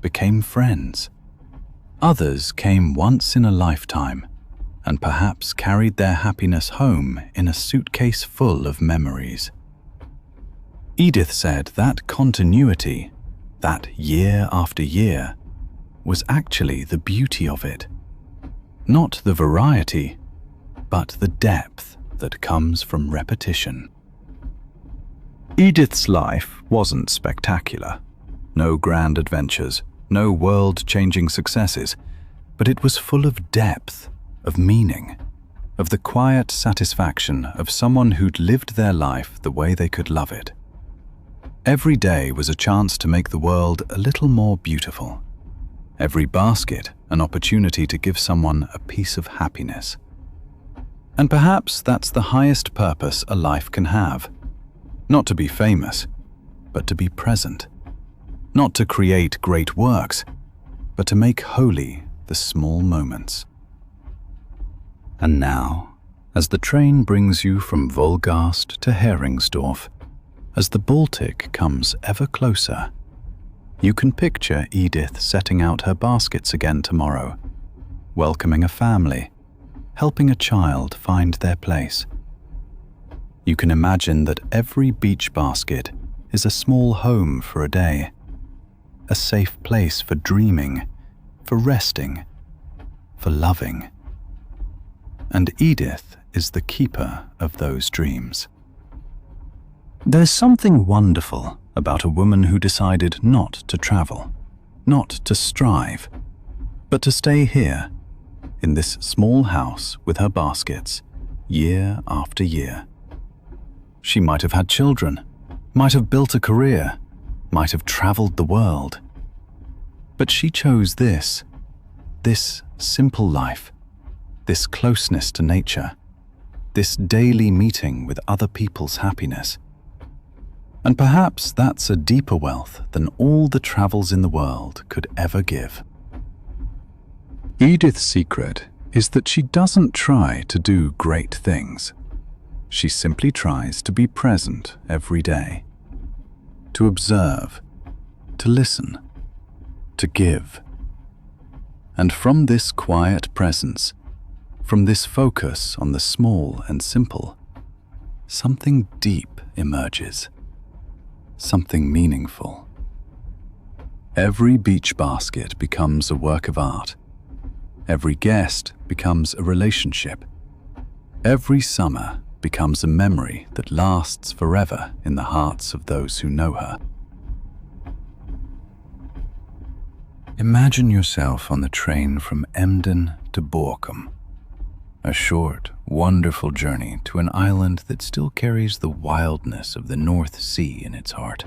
became friends. Others came once in a lifetime and perhaps carried their happiness home in a suitcase full of memories. Edith said that continuity, that year after year, was actually the beauty of it. Not the variety, but the depth that comes from repetition. Edith's life wasn't spectacular. No grand adventures, no world-changing successes, but it was full of depth, of meaning, of the quiet satisfaction of someone who'd lived their life the way they could love it. Every day was a chance to make the world a little more beautiful. Every basket an opportunity to give someone a piece of happiness. And perhaps that's the highest purpose a life can have. Not to be famous, but to be present. Not to create great works, but to make holy the small moments. And now, as the train brings you from Wolgast to Heringsdorf, as the Baltic comes ever closer, you can picture Edith setting out her baskets again tomorrow, welcoming a family, helping a child find their place. You can imagine that every beach basket is a small home for a day, a safe place for dreaming, for resting, for loving. And Edith is the keeper of those dreams. There's something wonderful about a woman who decided not to travel, not to strive, but to stay here, in this small house with her baskets, year after year. She might have had children, might have built a career, might have traveled the world. But she chose this simple life, this closeness to nature, this daily meeting with other people's happiness. And perhaps that's a deeper wealth than all the travels in the world could ever give. Edith's secret is that she doesn't try to do great things. She simply tries to be present every day, to observe, to listen, to give. And from this quiet presence, from this focus on the small and simple, something deep emerges. Something meaningful. Every beach basket becomes a work of art. Every guest becomes a relationship. Every summer becomes a memory that lasts forever in the hearts of those who know her. Imagine yourself on the train from Emden to Borkum. A short, wonderful journey to an island that still carries the wildness of the North Sea in its heart.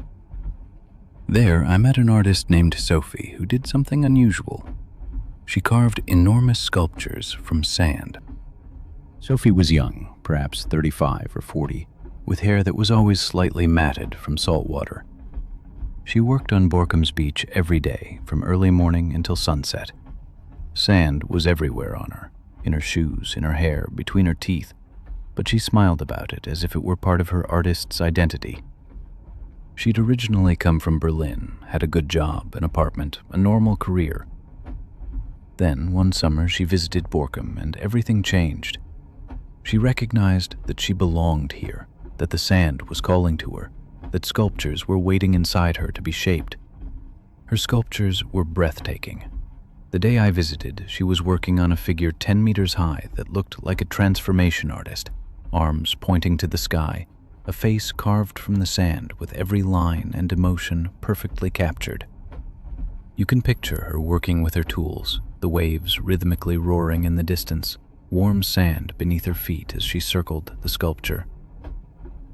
There, I met an artist named Sophie who did something unusual. She carved enormous sculptures from sand. Sophie was young, perhaps 35 or 40, with hair that was always slightly matted from salt water. She worked on Borkum's beach every day, from early morning until sunset. Sand was everywhere on her. In her shoes, in her hair, between her teeth, but she smiled about it as if it were part of her artist's identity. She'd originally come from Berlin, had a good job, an apartment, a normal career. Then, one summer, she visited Borkum, and everything changed. She recognized that she belonged here, that the sand was calling to her, that sculptures were waiting inside her to be shaped. Her sculptures were breathtaking. The day I visited, she was working on a figure 10 meters high that looked like a transformation artist, arms pointing to the sky, a face carved from the sand with every line and emotion perfectly captured. You can picture her working with her tools, the waves rhythmically roaring in the distance, warm sand beneath her feet as she circled the sculpture.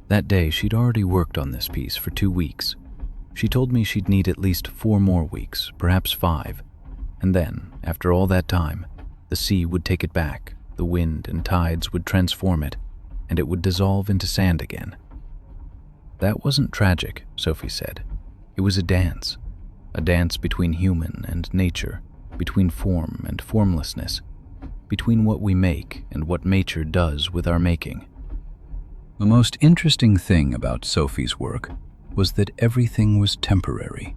That day, she'd already worked on this piece for 2 weeks. She told me she'd need at least 4 more weeks, perhaps 5. And then, after all that time, the sea would take it back, the wind and tides would transform it, and it would dissolve into sand again. That wasn't tragic, Sophie said. It was a dance between human and nature, between form and formlessness, between what we make and what nature does with our making. The most interesting thing about Sophie's work was that everything was temporary.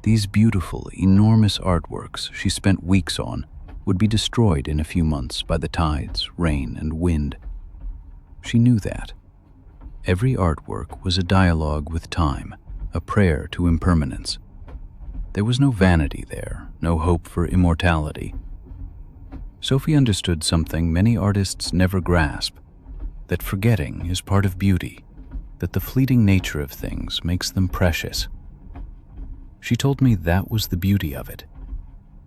These beautiful, enormous artworks she spent weeks on would be destroyed in a few months by the tides, rain, and wind. She knew that. Every artwork was a dialogue with time, a prayer to impermanence. There was no vanity there, no hope for immortality. Sophie understood something many artists never grasp, that forgetting is part of beauty, that the fleeting nature of things makes them precious. She told me that was the beauty of it.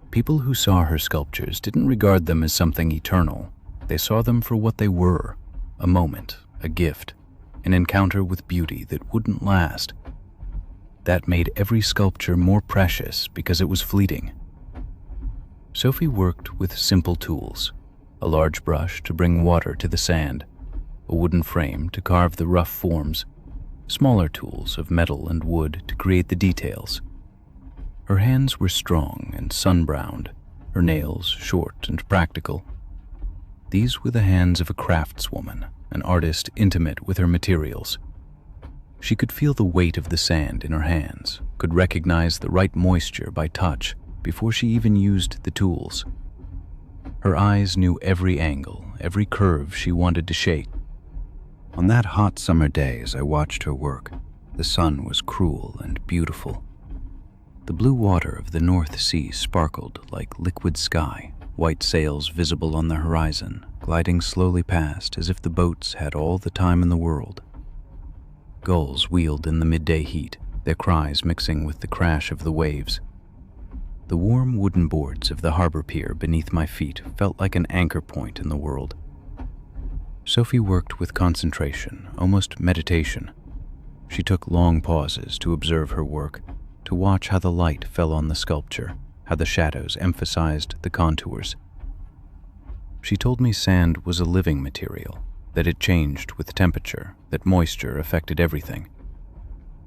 People who saw her sculptures didn't regard them as something eternal. They saw them for what they were, a moment, a gift, an encounter with beauty that wouldn't last. That made every sculpture more precious because it was fleeting. Sophie worked with simple tools, a large brush to bring water to the sand, a wooden frame to carve the rough forms, smaller tools of metal and wood to create the details. Her hands were strong and sun-browned, her nails short and practical. These were the hands of a craftswoman, an artist intimate with her materials. She could feel the weight of the sand in her hands, could recognize the right moisture by touch before she even used the tools. Her eyes knew every angle, every curve she wanted to shape. On that hot summer day as I watched her work, the sun was cruel and beautiful. The blue water of the North Sea sparkled like liquid sky, white sails visible on the horizon, gliding slowly past as if the boats had all the time in the world. Gulls wheeled in the midday heat, their cries mixing with the crash of the waves. The warm wooden boards of the harbor pier beneath my feet felt like an anchor point in the world. Sophie worked with concentration, almost meditation. She took long pauses to observe her work, to watch how the light fell on the sculpture, how the shadows emphasized the contours. She told me sand was a living material, that it changed with temperature, that moisture affected everything.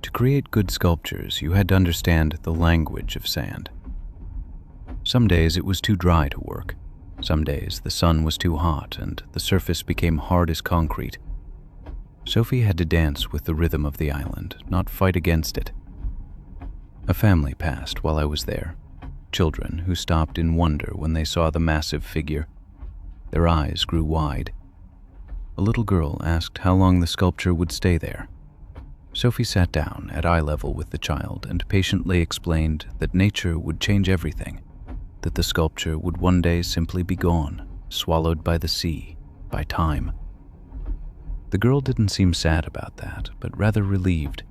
To create good sculptures, you had to understand the language of sand. Some days it was too dry to work. Some days the sun was too hot and the surface became hard as concrete. Sophie had to dance with the rhythm of the island, not fight against it. A family passed while I was there, children who stopped in wonder when they saw the massive figure. Their eyes grew wide. A little girl asked how long the sculpture would stay there. Sophie sat down at eye level with the child and patiently explained that nature would change everything, that the sculpture would one day simply be gone, swallowed by the sea, by time. The girl didn't seem sad about that, but rather relieved.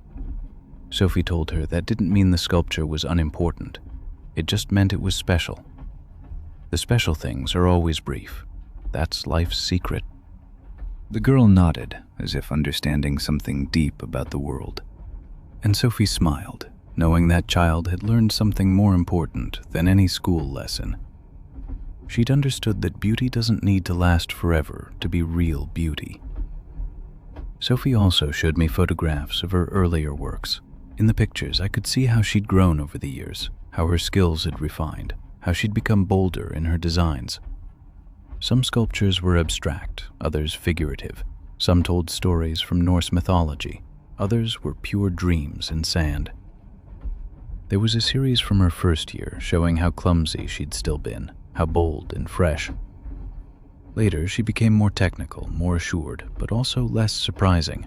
Sophie told her that didn't mean the sculpture was unimportant. It just meant it was special. The special things are always brief. That's life's secret. The girl nodded, as if understanding something deep about the world. And Sophie smiled, knowing that child had learned something more important than any school lesson. She'd understood that beauty doesn't need to last forever to be real beauty. Sophie also showed me photographs of her earlier works. In the pictures, I could see how she'd grown over the years, how her skills had refined, how she'd become bolder in her designs. Some sculptures were abstract, others figurative. Some told stories from Norse mythology, others were pure dreams in sand. There was a series from her first year showing how clumsy she'd still been, how bold and fresh. Later, she became more technical, more assured, but also less surprising.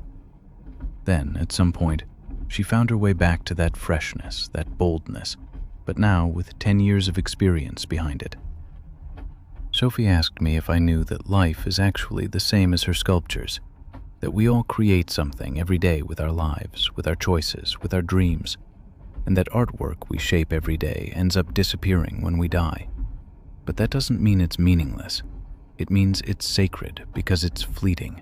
Then, at some point, she found her way back to that freshness, that boldness, but now with 10 years of experience behind it. Sophie asked me if I knew that life is actually the same as her sculptures, that we all create something every day with our lives, with our choices, with our dreams, and that artwork we shape every day ends up disappearing when we die. But that doesn't mean it's meaningless. It means it's sacred because it's fleeting.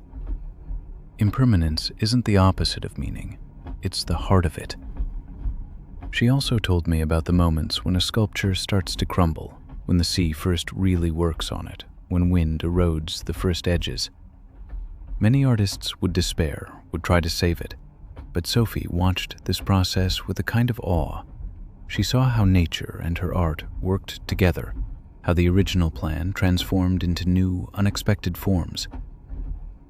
Impermanence isn't the opposite of meaning. It's the heart of it. She also told me about the moments when a sculpture starts to crumble, when the sea first really works on it, when wind erodes the first edges. Many artists would despair, would try to save it, but Sophie watched this process with a kind of awe. She saw how nature and her art worked together, how the original plan transformed into new, unexpected forms.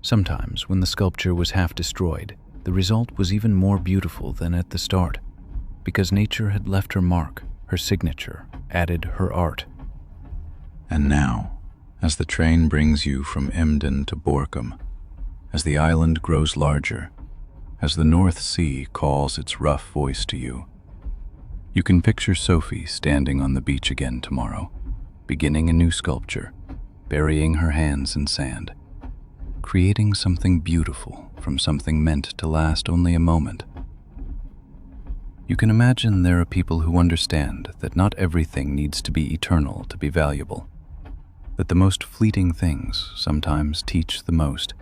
Sometimes, when the sculpture was half destroyed, the result was even more beautiful than at the start, because nature had left her mark, her signature, added her art. And now, as the train brings you from Emden to Borkum, as the island grows larger, as the North Sea calls its rough voice to you, you can picture Sophie standing on the beach again tomorrow, beginning a new sculpture, burying her hands in sand, creating something beautiful from something meant to last only a moment. You can imagine there are people who understand that not everything needs to be eternal to be valuable, that the most fleeting things sometimes teach the most.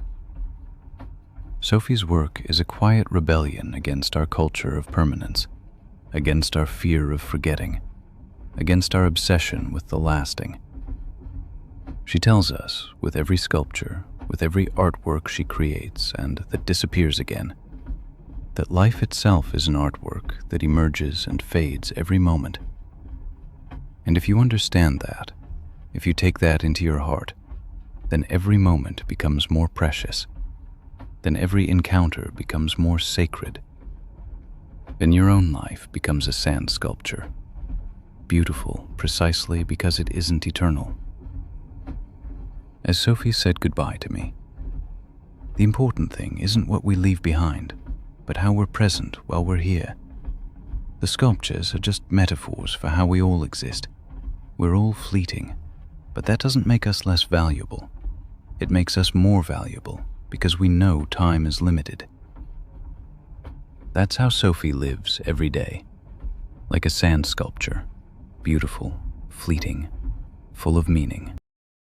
Sophie's work is a quiet rebellion against our culture of permanence, against our fear of forgetting, against our obsession with the lasting. She tells us, with every sculpture, with every artwork she creates and that disappears again, that life itself is an artwork that emerges and fades every moment. And if you understand that, if you take that into your heart, then every moment becomes more precious, then every encounter becomes more sacred, then your own life becomes a sand sculpture, beautiful precisely because it isn't eternal. As Sophie said goodbye to me, the important thing isn't what we leave behind, but how we're present while we're here. The sculptures are just metaphors for how we all exist. We're all fleeting, but that doesn't make us less valuable. It makes us more valuable because we know time is limited. That's how Sophie lives every day, like a sand sculpture, beautiful, fleeting, full of meaning.